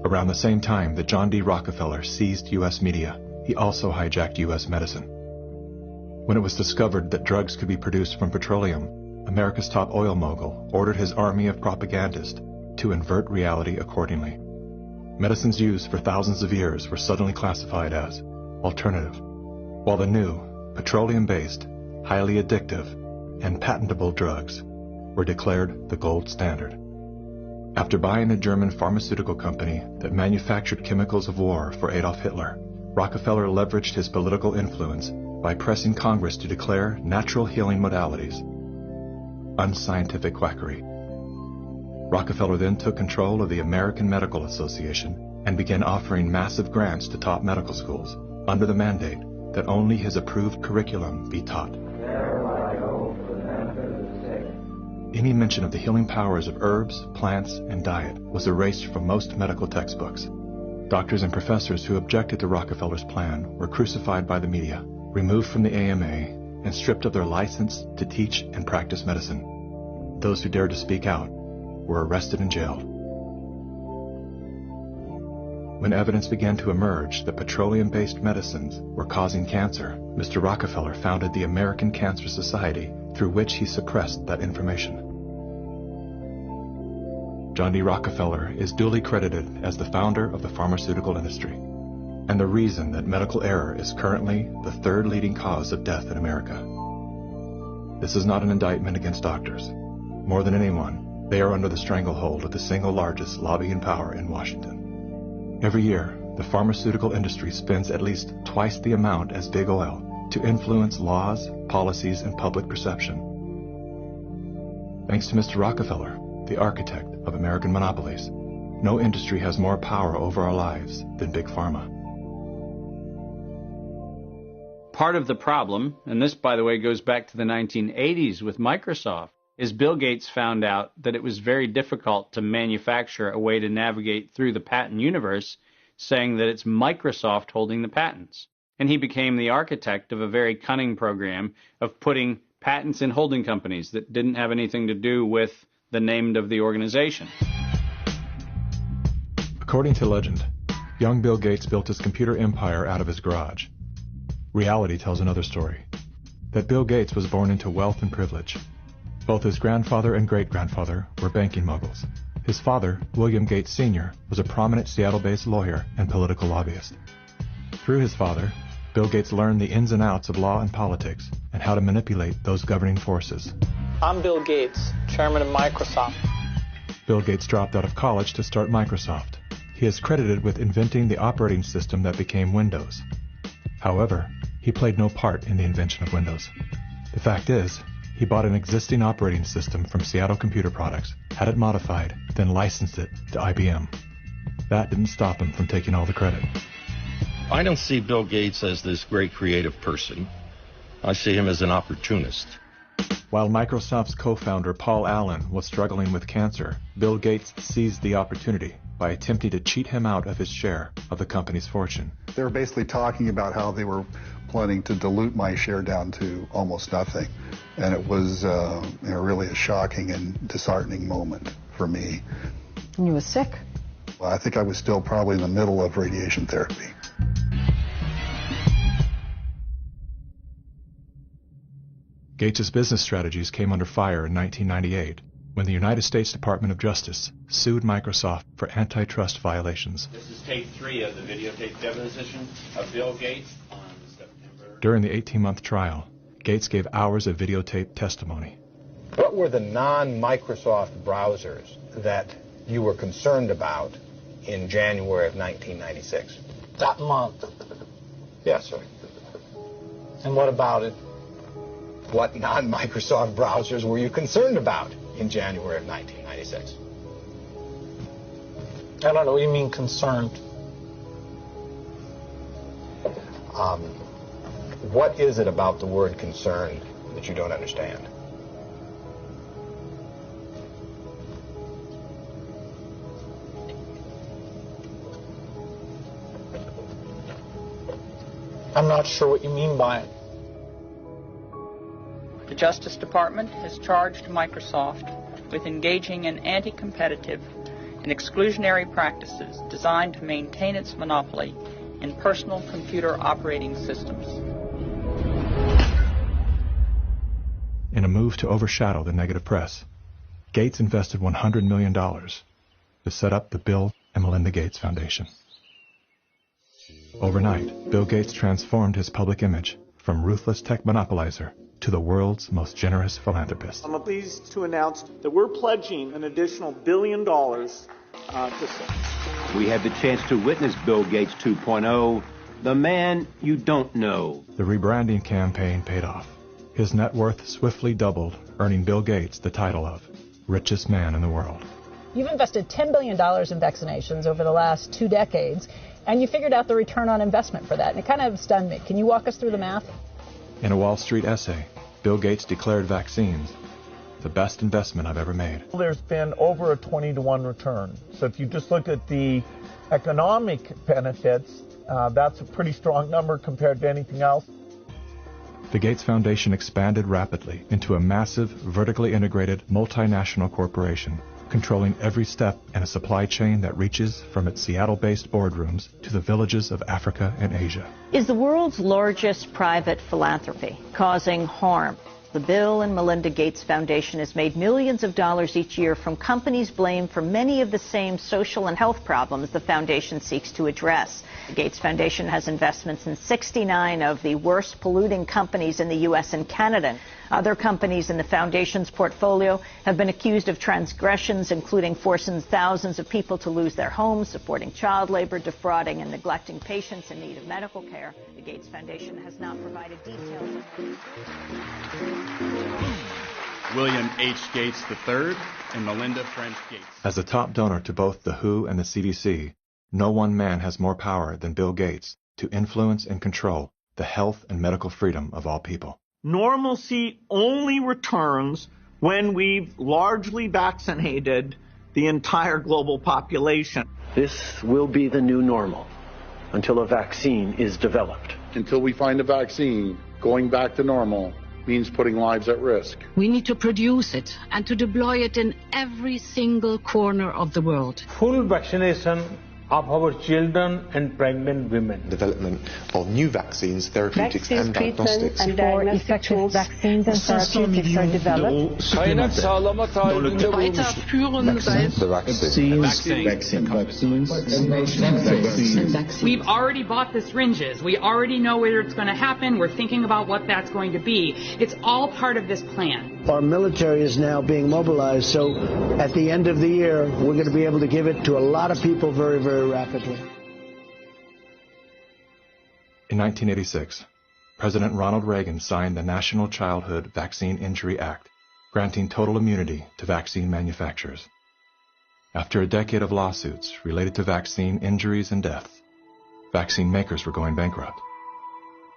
Around the same time that John D. Rockefeller seized U.S. media, he also hijacked U.S. medicine. When it was discovered that drugs could be produced from petroleum, America's top oil mogul ordered his army of propagandists to invert reality accordingly. Medicines used for thousands of years were suddenly classified as alternative, while the new, petroleum-based, highly addictive, and patentable drugs were declared the gold standard. After buying a German pharmaceutical company that manufactured chemicals of war for Adolf Hitler, Rockefeller leveraged his political influence by pressing Congress to declare natural healing modalities unscientific quackery Rockefeller then took control of the American Medical Association and began offering massive grants to top medical schools under the mandate that only his approved curriculum be taught. Any mention of the healing powers of herbs, plants, and diet was erased from most medical textbooks. Doctors and professors who objected to Rockefeller's plan were crucified by the media, removed from the AMA, and stripped of their license to teach and practice medicine. Those who dared to speak out were arrested and jailed. When evidence began to emerge that petroleum-based medicines were causing cancer, Mr. Rockefeller founded the American Cancer Society, through which he suppressed that information. John D. Rockefeller is duly credited as the founder of the pharmaceutical industry, and the reason that medical error is currently the third leading cause of death in America. This is not an indictment against doctors. More than anyone, they are under the stranglehold of the single largest lobbying power in Washington. Every year, the pharmaceutical industry spends at least twice the amount as big oil to influence laws, policies, and public perception. Thanks to Mr. Rockefeller, the architect of American monopolies, no industry has more power over our lives than Big Pharma. Part of the problem, and this, by the way, goes back to the 1980s with Microsoft, is Bill Gates found out that it was very difficult to manufacture a way to navigate through the patent universe, saying that it's Microsoft holding the patents. And he became the architect of a very cunning program of putting patents in holding companies that didn't have anything to do with the name of the organization. According to legend, young Bill Gates built his computer empire out of his garage. Reality tells another story, that Bill Gates was born into wealth and privilege. Both his grandfather and great-grandfather were banking moguls. His father, William Gates Sr., was a prominent Seattle-based lawyer and political lobbyist. Through his father, Bill Gates learned the ins and outs of law and politics and how to manipulate those governing forces. I'm Bill Gates, chairman of Microsoft. Bill Gates dropped out of college to start Microsoft. He is credited with inventing the operating system that became Windows. However, he played no part in the invention of Windows. The fact is, he bought an existing operating system from Seattle Computer Products, had it modified, then licensed it to IBM. That didn't stop him from taking all the credit. I don't see Bill Gates as this great creative person. I see him as an opportunist. While Microsoft's co-founder Paul Allen was struggling with cancer, Bill Gates seized the opportunity by attempting to cheat him out of his share of the company's fortune. They were basically talking about how they were planning to dilute my share down to almost nothing. And it was really a shocking and disheartening moment for me. And you were sick? Well, I think I was still probably in the middle of radiation therapy. Gates' business strategies came under fire in 1998 when the United States Department of Justice sued Microsoft for antitrust violations. This is tape 3 of the videotape deposition of Bill Gates on September. During the 18-month trial, Gates gave hours of videotape testimony. What were the non-Microsoft browsers that you were concerned about in January of 1996? That month. Yes, sir. And what about it? What non-Microsoft browsers were you concerned about in January of 1996? I don't know what you mean concerned. What is it about the word concerned that you don't understand? I'm not sure what you mean by it. The Justice Department has charged Microsoft with engaging in anti-competitive and exclusionary practices designed to maintain its monopoly in personal computer operating systems. In a move to overshadow the negative press, Gates invested $100 million to set up the Bill and Melinda Gates Foundation. Overnight, Bill Gates transformed his public image from ruthless tech monopolizer to the world's most generous philanthropist. I'm pleased to announce that we're pledging an additional $1 billion to SACE. We had the chance to witness Bill Gates 2.0, the man you don't know. The rebranding campaign paid off. His net worth swiftly doubled, earning Bill Gates the title of richest man in the world. You've invested $10 billion in vaccinations over the last 2 decades, and you figured out the return on investment for that, and it kind of stunned me. Can you walk us through the math? In a Wall Street essay, Bill Gates declared vaccines the best investment I've ever made. There's been over a 20-to-1 return. So if you just look at the economic benefits, that's a pretty strong number compared to anything else. The Gates Foundation expanded rapidly into a massive, vertically integrated, multinational corporation, controlling every step in a supply chain that reaches from its Seattle-based boardrooms to the villages of Africa and Asia. Is the world's largest private philanthropy causing harm? The Bill and Melinda Gates Foundation has made millions of dollars each year from companies blamed for many of the same social and health problems the foundation seeks to address. The Gates Foundation has investments in 69 of the worst polluting companies in the U.S. and Canada. Other companies in the foundation's portfolio have been accused of transgressions, including forcing thousands of people to lose their homes, supporting child labor, defrauding and neglecting patients in need of medical care. The Gates Foundation has not provided details. William H. Gates III and Melinda French Gates. As the top donor to both the WHO and the CDC, no one man has more power than Bill Gates to influence and control the health and medical freedom of all people. Normalcy only returns when we've largely vaccinated the entire global population. This will be the new normal until a vaccine is developed. Until we find a vaccine, going back to normal means putting lives at risk. We need to produce it and to deploy it in every single corner of the world. Full vaccination of our children and pregnant women. Development of new vaccines, therapeutics and diagnostics. And before effective vaccines and therapeutics are developed. We've already bought the syringes. We already know where it's going to happen. We're thinking about what that's going to be. It's all part of this plan. Our military is now being mobilized, so at the end of the year, we're going to be able to give it to a lot of people very, very rapidly. In 1986, President Ronald Reagan signed the National Childhood Vaccine Injury Act, granting total immunity to vaccine manufacturers. After a decade of lawsuits related to vaccine injuries and deaths, vaccine makers were going bankrupt.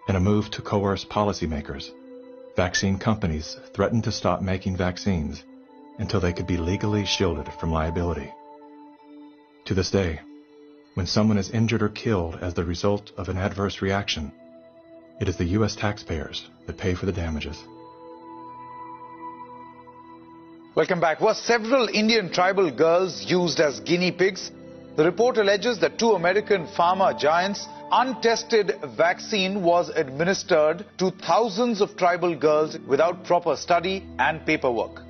In a move to coerce policymakers, vaccine companies threatened to stop making vaccines until they could be legally shielded from liability. To this day, when someone is injured or killed as the result of an adverse reaction, it is the U.S. taxpayers that pay for the damages. Welcome back. Were several Indian tribal girls used as guinea pigs? The report alleges that 2 American pharma giants' untested vaccine was administered to thousands of tribal girls without proper study and paperwork.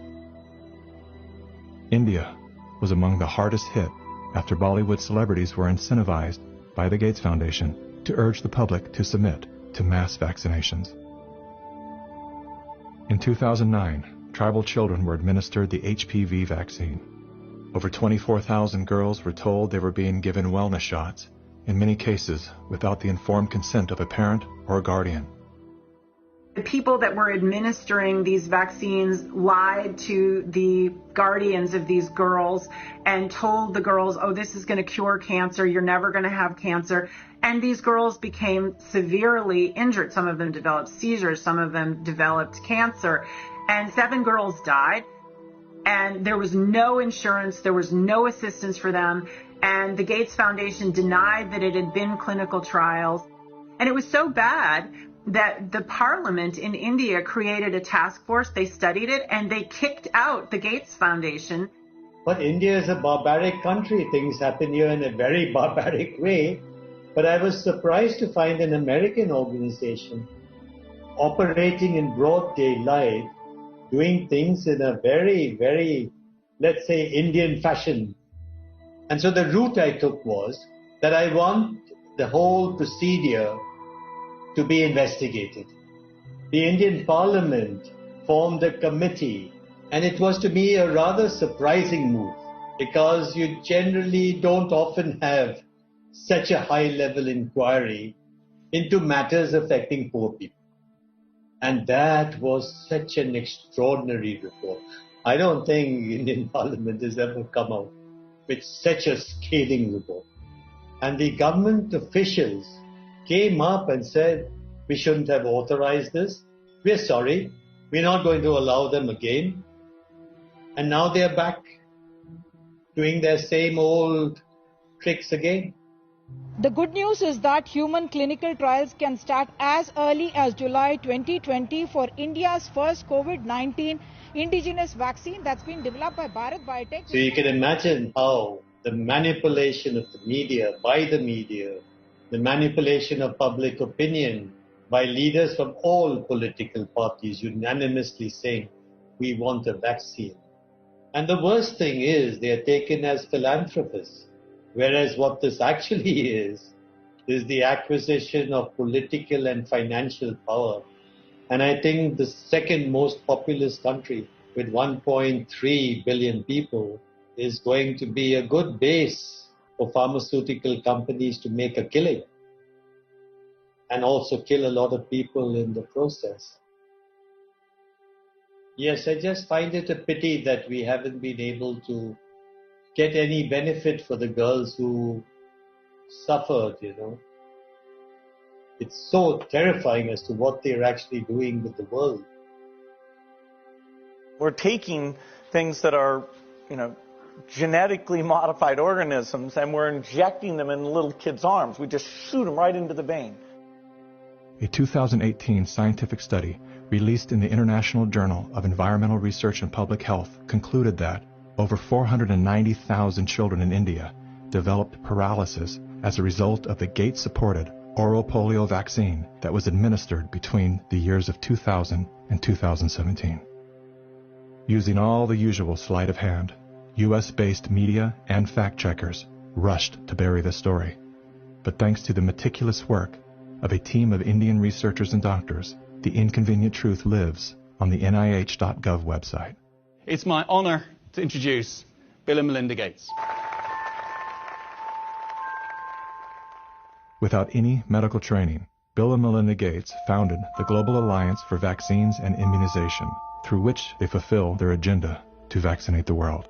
India was among the hardest hit after Bollywood celebrities were incentivized by the Gates Foundation to urge the public to submit to mass vaccinations. In 2009, tribal children were administered the HPV vaccine. Over 24,000 girls were told they were being given wellness shots, in many cases without the informed consent of a parent or a guardian. The people that were administering these vaccines lied to the guardians of these girls and told the girls, oh, this is going to cure cancer, you're never going to have cancer. And these girls became severely injured. Some of them developed seizures, some of them developed cancer, and 7 girls died. And there was no insurance, there was no assistance for them, and the Gates Foundation denied that it had been clinical trials. And it was so bad that the parliament in India created a task force, they studied it, and they kicked out the Gates Foundation. But India is a barbaric country. Things happen here in a very barbaric way. But I was surprised to find an American organization operating in broad daylight, doing things in a very, very, let's say, Indian fashion. And so the route I took was that I want the whole procedure to be investigated. The Indian Parliament formed a committee, and it was to me a rather surprising move because you generally don't often have such a high-level inquiry into matters affecting poor people. And that was such an extraordinary report. I don't think Indian Parliament has ever come out with such a scathing report. And the government officials came up and said, we shouldn't have authorized this. We're sorry. We're not going to allow them again. And now they're back doing their same old tricks again. The good news is that human clinical trials can start as early as July 2020 for India's first COVID-19 indigenous vaccine that's been developed by Bharat Biotech. So you can imagine how the manipulation of the media, by the media, the manipulation of public opinion by leaders from all political parties unanimously saying, we want a vaccine. And the worst thing is they are taken as philanthropists, whereas what this actually is the acquisition of political and financial power. And I think the second most populous country with 1.3 billion people is going to be a good base for pharmaceutical companies to make a killing and also kill a lot of people in the process. Yes, I just find it a pity that we haven't been able to get any benefit for the girls who suffered, you know. It's so terrifying as to what they're actually doing with the world. We're taking things that are, genetically modified organisms, and we're injecting them in little kids' arms. We just shoot them right into the vein. A 2018 scientific study released in the International Journal of Environmental Research and Public Health concluded that over 490,000 children in India developed paralysis as a result of the Gates-supported oral polio vaccine that was administered between the years of 2000 and 2017. Using all the usual sleight of hand, U.S.-based media and fact-checkers rushed to bury this story. But thanks to the meticulous work of a team of Indian researchers and doctors, the inconvenient truth lives on the NIH.gov website. It's my honor to introduce Bill and Melinda Gates. Without any medical training, Bill and Melinda Gates founded the Global Alliance for Vaccines and Immunization, through which they fulfill their agenda to vaccinate the world.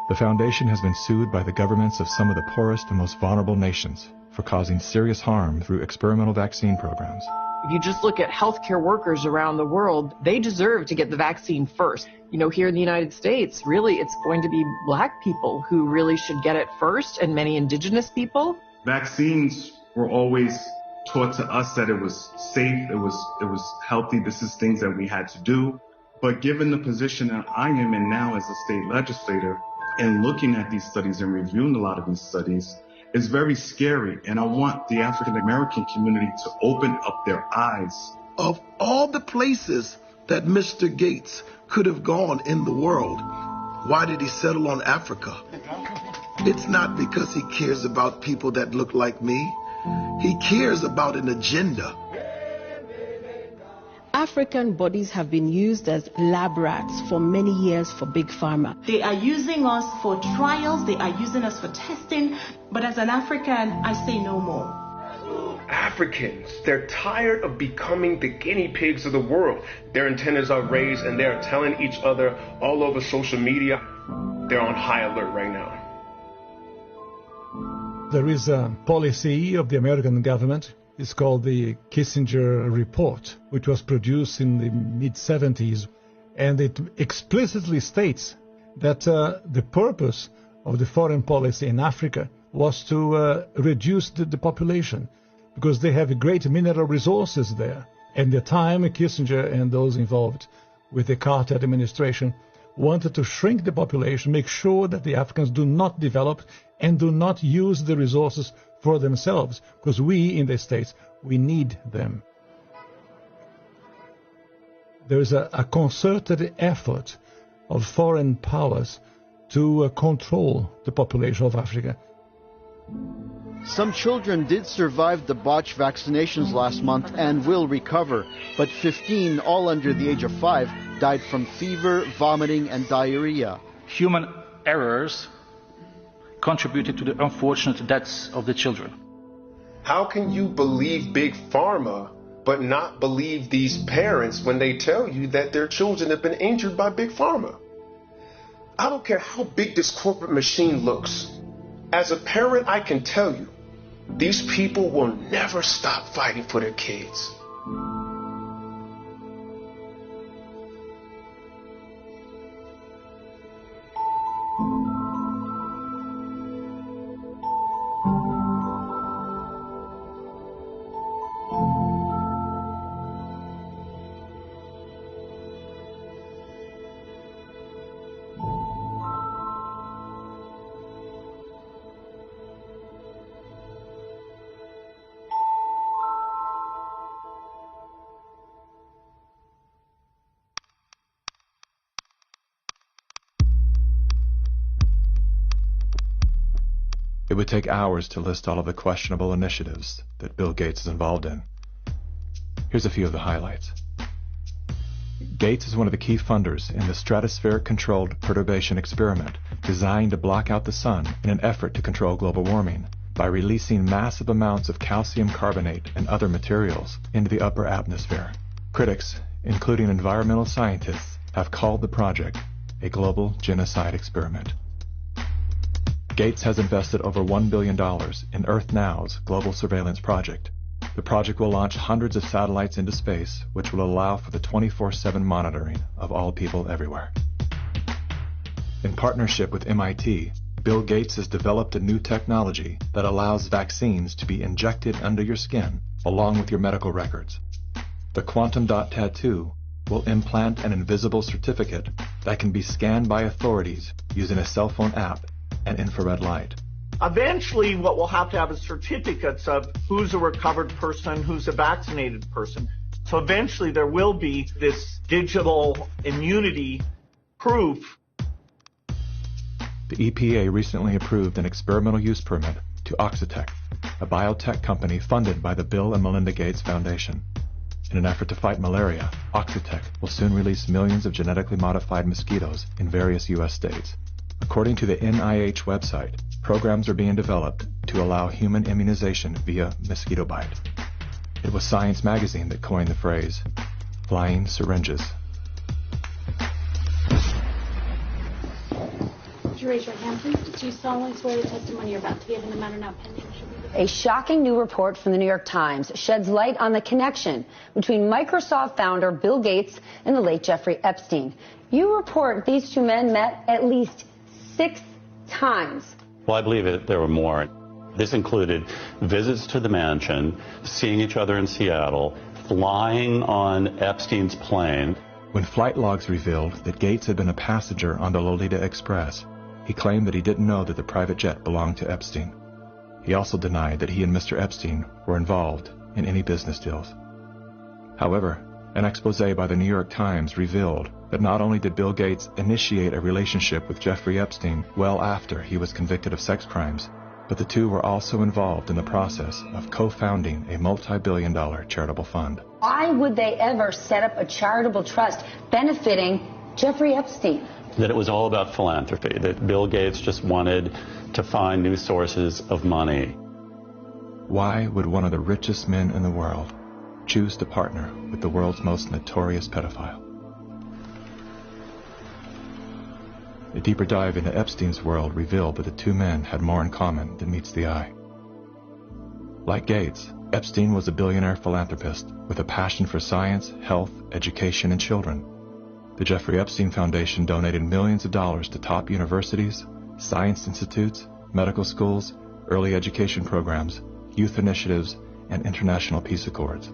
The foundation has been sued by the governments of some of the poorest and most vulnerable nations for causing serious harm through experimental vaccine programs. If you just look at healthcare workers around the world, they deserve to get the vaccine first. Here in the United States, really, it's going to be black people who really should get it first, and many indigenous people. Vaccines were always taught to us that it was safe, it was healthy, this is things that we had to do. But given the position that I am in now as a state legislator, and looking at these studies and reviewing a lot of these studies, is very scary. And I want the African American community to open up their eyes. Of all the places that Mr. Gates could have gone in the world, why did he settle on Africa? It's not because he cares about people that look like me. He cares about an agenda. African bodies have been used as lab rats for many years for Big Pharma. They are using us for trials, they are using us for testing, but as an African, I say no more. Africans, they're tired of becoming the guinea pigs of the world. Their antennas are raised and they're telling each other all over social media. They're on high alert right now. There is a policy of the American government. It's called the Kissinger Report, which was produced in the mid-70s. And it explicitly states that the purpose of the foreign policy in Africa was to reduce the population, because they have great mineral resources there. At the time, Kissinger and those involved with the Carter administration wanted to shrink the population, make sure that the Africans do not develop and do not use the resources for themselves, because we in the States, we need them. There is a concerted effort of foreign powers to control the population of Africa. Some children did survive the botched vaccinations last month and will recover, but 15, all under the age of 5, died from fever, vomiting, and diarrhea. Human errors contributed to the unfortunate deaths of the children. How can you believe Big Pharma but not believe these parents when they tell you that their children have been injured by Big Pharma? I don't care how big this corporate machine looks. As a parent, I can tell you, these people will never stop fighting for their kids. It would take hours to list all of the questionable initiatives that Bill Gates is involved in. Here's a few of the highlights. Gates is one of the key funders in the stratospheric-controlled perturbation experiment designed to block out the sun in an effort to control global warming by releasing massive amounts of calcium carbonate and other materials into the upper atmosphere. Critics, including environmental scientists, have called the project a global genocide experiment. Gates has invested over $1 billion in Earth Now's global surveillance project. The project will launch hundreds of satellites into space, which will allow for the 24/7 monitoring of all people everywhere. In partnership with MIT, Bill Gates has developed a new technology that allows vaccines to be injected under your skin along with your medical records. The Quantum Dot Tattoo will implant an invisible certificate that can be scanned by authorities using a cell phone app and infrared light. Eventually, what we'll have is certificates of who's a recovered person, who's a vaccinated person. So eventually there will be this digital immunity proof. The EPA recently approved an experimental use permit to Oxitec, a biotech company funded by the Bill and Melinda Gates Foundation. In an effort to fight malaria, Oxitec will soon release millions of genetically modified mosquitoes in various U.S. states. According to the NIH website, programs are being developed to allow human immunization via mosquito bite. It was Science magazine that coined the phrase, flying syringes. Would you raise your hand, please? Do you solemnly swear the testimony you're about to give in the matter now pending? A shocking new report from the New York Times sheds light on the connection between Microsoft founder Bill Gates and the late Jeffrey Epstein. You report these two men met at least 6 times. Well, I believe there were more. This included visits to the mansion, seeing each other in Seattle, flying on Epstein's plane. When flight logs revealed that Gates had been a passenger on the Lolita Express, he claimed that he didn't know that the private jet belonged to Epstein. He also denied that he and Mr. Epstein were involved in any business deals. However, an expose by the New York Times revealed that not only did Bill Gates initiate a relationship with Jeffrey Epstein well after he was convicted of sex crimes, but the two were also involved in the process of co-founding a multi-billion-dollar charitable fund. Why would they ever set up a charitable trust benefiting Jeffrey Epstein? That it was all about philanthropy, that Bill Gates just wanted to find new sources of money. Why would one of the richest men in the world choose to partner with the world's most notorious pedophile? A deeper dive into Epstein's world revealed that the two men had more in common than meets the eye. Like Gates, Epstein was a billionaire philanthropist with a passion for science, health, education, and children. The Jeffrey Epstein Foundation donated millions of dollars to top universities, science institutes, medical schools, early education programs, youth initiatives, and international peace accords.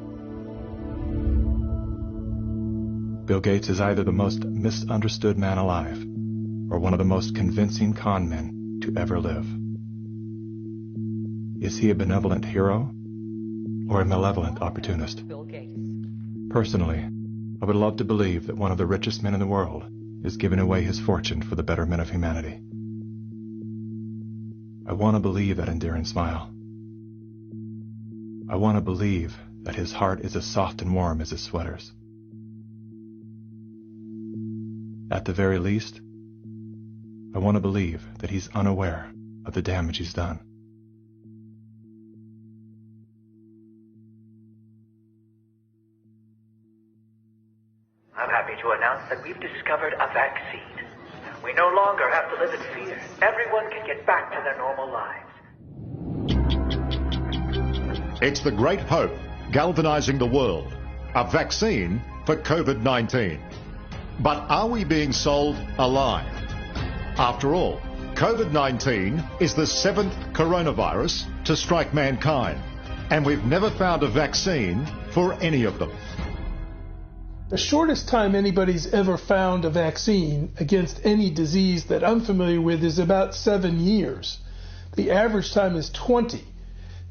Bill Gates is either the most misunderstood man alive or one of the most convincing con men to ever live. Is he a benevolent hero or a malevolent opportunist? Personally, I would love to believe that one of the richest men in the world is giving away his fortune for the betterment of humanity. I want to believe that endearing smile. I want to believe that his heart is as soft and warm as his sweaters. At the very least, I want to believe that he's unaware of the damage he's done. I'm happy to announce that we've discovered a vaccine. We no longer have to live in fear. Everyone can get back to their normal lives. It's the great hope galvanizing the world. A vaccine for COVID-19. But are we being sold a lie? After all, COVID-19 is the 7th coronavirus to strike mankind, and we've never found a vaccine for any of them. The shortest time anybody's ever found a vaccine against any disease that I'm familiar with is about 7 years. The average time is 20.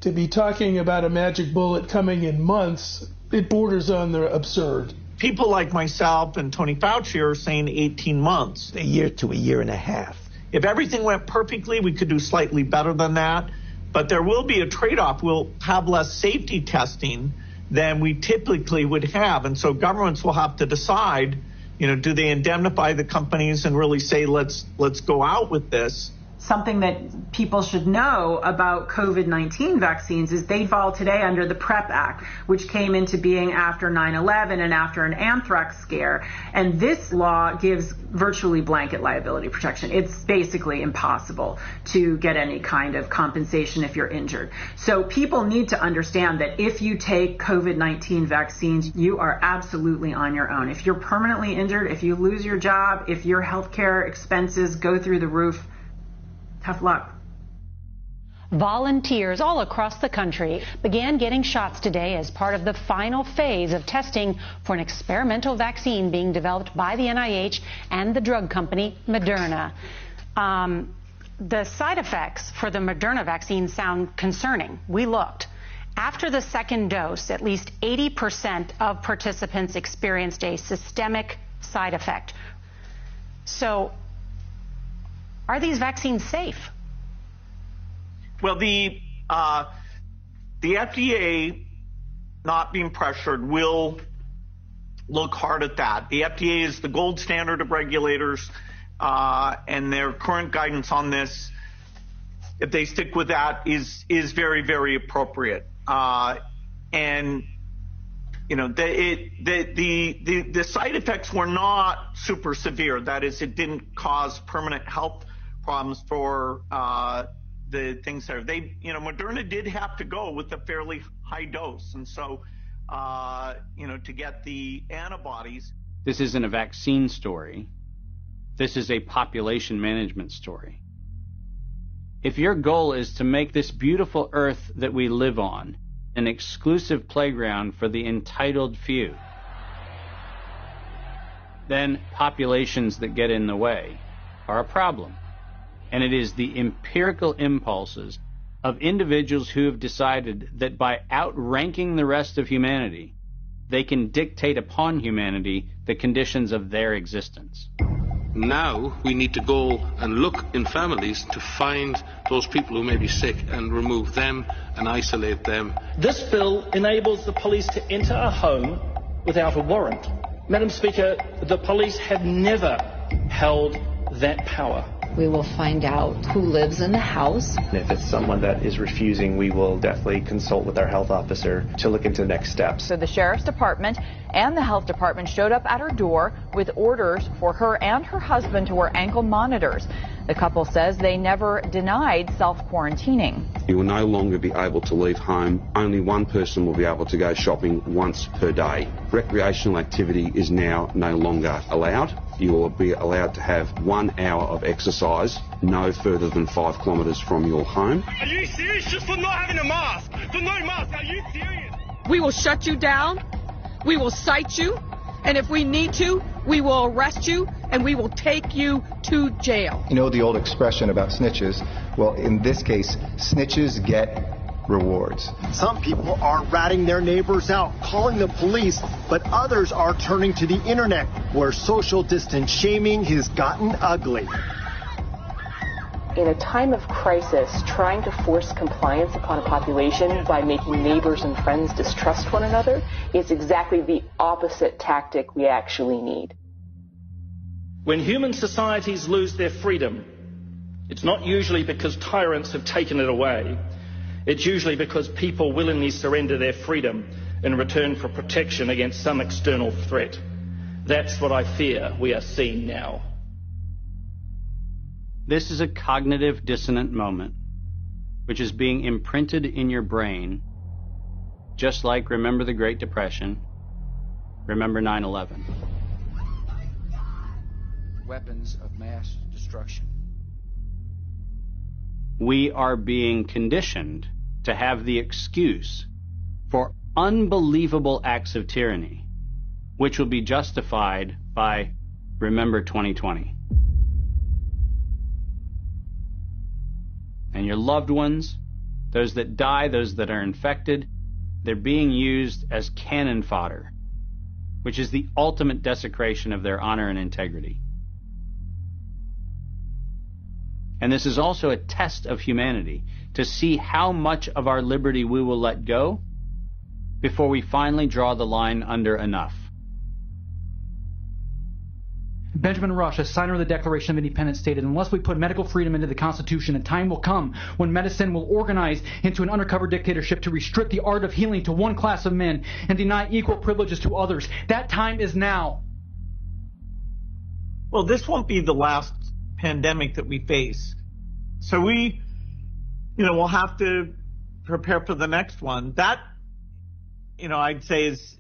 To be talking about a magic bullet coming in months, it borders on the absurd. People like myself and Tony Fauci are saying 18 months. A year to a year and a half. If everything went perfectly, we could do slightly better than that. But there will be a trade-off. We'll have less safety testing than we typically would have. And so governments will have to decide, do they indemnify the companies and really say, let's go out with this? Something that people should know about COVID-19 vaccines is they fall today under the PrEP Act, which came into being after 9/11 and after an anthrax scare. And this law gives virtually blanket liability protection. It's basically impossible to get any kind of compensation if you're injured. So people need to understand that if you take COVID-19 vaccines, you are absolutely on your own. If you're permanently injured, if you lose your job, if your healthcare expenses go through the roof, tough luck. Volunteers all across the country began getting shots today as part of the final phase of testing for an experimental vaccine being developed by the NIH and the drug company Moderna. The side effects for the Moderna vaccine sound concerning. We looked. After the second dose, at least 80% of participants experienced a systemic side effect. So, are these vaccines safe? Well, the FDA, not being pressured, will look hard at that. The FDA is the gold standard of regulators, and their current guidance on this, if they stick with that, is very, very appropriate. And the side effects were not super severe. That is, it didn't cause permanent health problems for the things there. Moderna did have to go with a fairly high dose, and so to get the antibodies. This isn't a vaccine story. This is a population management story. If your goal is to make this beautiful earth that we live on an exclusive playground for the entitled few, then populations that get in the way are a problem. And it is the empirical impulses of individuals who have decided that by outranking the rest of humanity, they can dictate upon humanity the conditions of their existence. Now we need to go and look in families to find those people who may be sick and remove them and isolate them. This bill enables the police to enter a home without a warrant. Madam Speaker, the police have never held that power. We will find out who lives in the house. If it's someone that is refusing, we will definitely consult with our health officer to look into the next steps. So the Sheriff's Department and the Health Department showed up at her door with orders for her and her husband to wear ankle monitors. The couple says they never denied self-quarantining. You will no longer be able to leave home. Only one person will be able to go shopping once per day. Recreational activity is now no longer allowed. You will be allowed to have 1 hour of exercise no further than 5 kilometres from your home. Are you serious? Just for not having a mask? For no mask? Are you serious? We will shut you down. We will cite you. And if we need to, we will arrest you and we will take you to jail. You know the old expression about snitches? Well, in this case, snitches get rewards. Some people are ratting their neighbors out, calling the police, but others are turning to the internet, where social distance shaming has gotten ugly. In a time of crisis, trying to force compliance upon a population by making neighbors and friends distrust one another is exactly the opposite tactic we actually need. When human societies lose their freedom, it's not usually because tyrants have taken it away. It's usually because people willingly surrender their freedom in return for protection against some external threat. That's what I fear we are seeing now. This is a cognitive dissonant moment, which is being imprinted in your brain, just like remember the Great Depression, remember 9/11. Weapons of mass destruction. We are being conditioned to have the excuse for unbelievable acts of tyranny, which will be justified by remember 2020. And your loved ones, those that die, those that are infected, they're being used as cannon fodder, which is the ultimate desecration of their honor and integrity. And this is also a test of humanity, to see how much of our liberty we will let go before we finally draw the line under enough. Benjamin Rush, a signer of the Declaration of Independence, stated, unless we put medical freedom into the Constitution, a time will come when medicine will organize into an undercover dictatorship to restrict the art of healing to one class of men and deny equal privileges to others. That time is now. Well, this won't be the last pandemic that we face. So we, we'll have to prepare for the next one. That, I'd say is,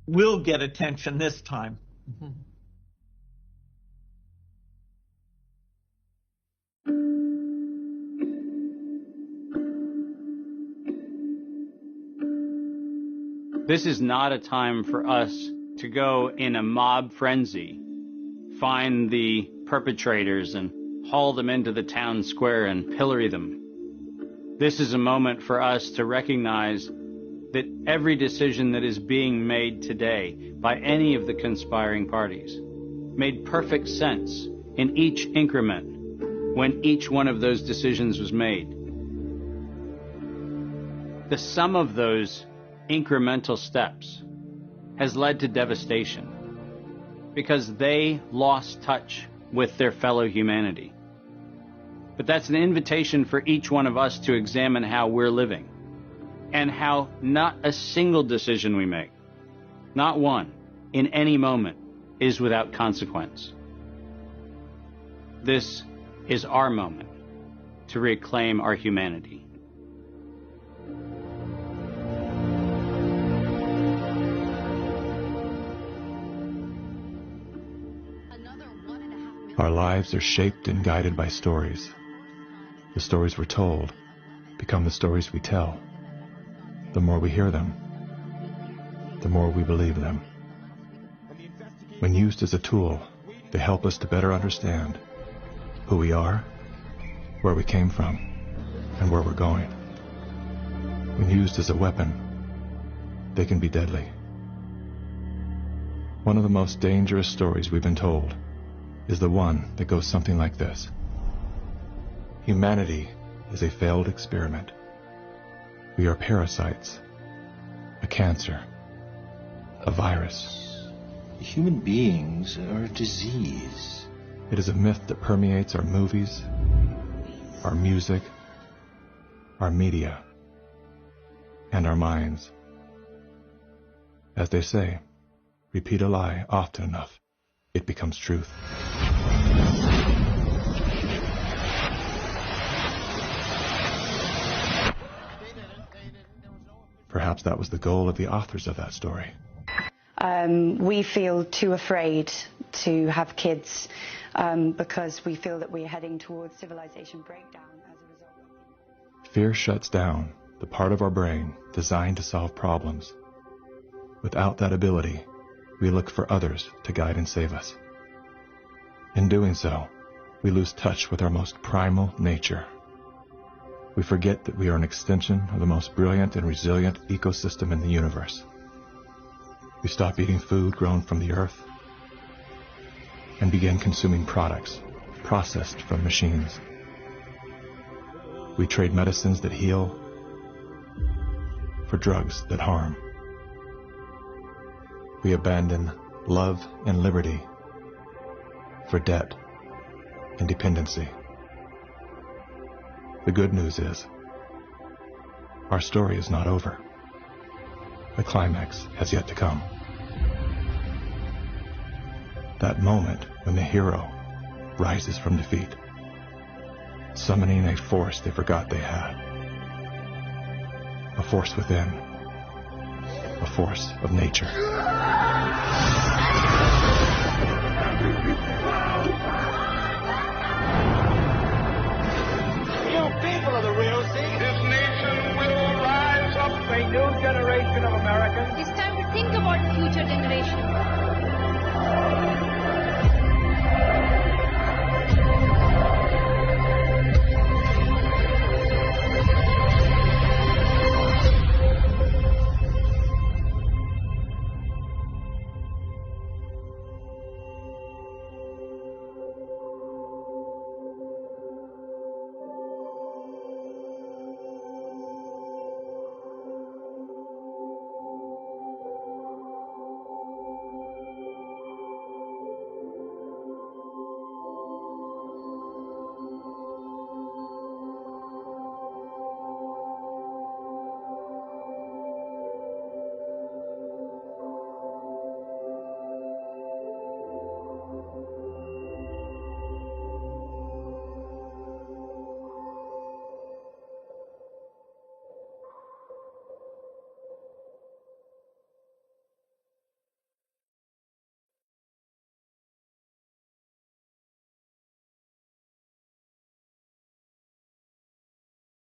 will get attention this time. Mm-hmm. This is not a time for us to go in a mob frenzy, find the perpetrators and haul them into the town square and pillory them. This is a moment for us to recognize that every decision that is being made today by any of the conspiring parties made perfect sense in each increment when each one of those decisions was made. The sum of those incremental steps has led to devastation because they lost touch with their fellow humanity. But that's an invitation for each one of us to examine how we're living and how not a single decision we make, not one, in any moment, is without consequence. This is our moment to reclaim our humanity. Our lives are shaped and guided by stories. The stories we're told become the stories we tell. The more we hear them, the more we believe them. When used as a tool, they help us to better understand who we are, where we came from, and where we're going. When used as a weapon, they can be deadly. One of the most dangerous stories we've been told is the one that goes something like this. Humanity is a failed experiment. We are parasites, a cancer, a virus. Human beings are a disease. It is a myth that permeates our movies, our music, our media, and our minds. As they say, repeat a lie often enough, it becomes truth. Perhaps that was the goal of the authors of that story. We feel too afraid to have kids because we feel that we're heading towards civilization breakdown as a result. Fear shuts down the part of our brain designed to solve problems. Without that ability, we look for others to guide and save us. In doing so, we lose touch with our most primal nature. We forget that we are an extension of the most brilliant and resilient ecosystem in the universe. We stop eating food grown from the earth and begin consuming products processed from machines. We trade medicines that heal for drugs that harm. We abandon love and liberty for debt and dependency. The good news is, our story is not over. The climax has yet to come. That moment when the hero rises from defeat, summoning a force they forgot they had. A force within. A force of nature. You people are the real thing. This nation will rise up. A new generation of Americans. It's time to think about future generations.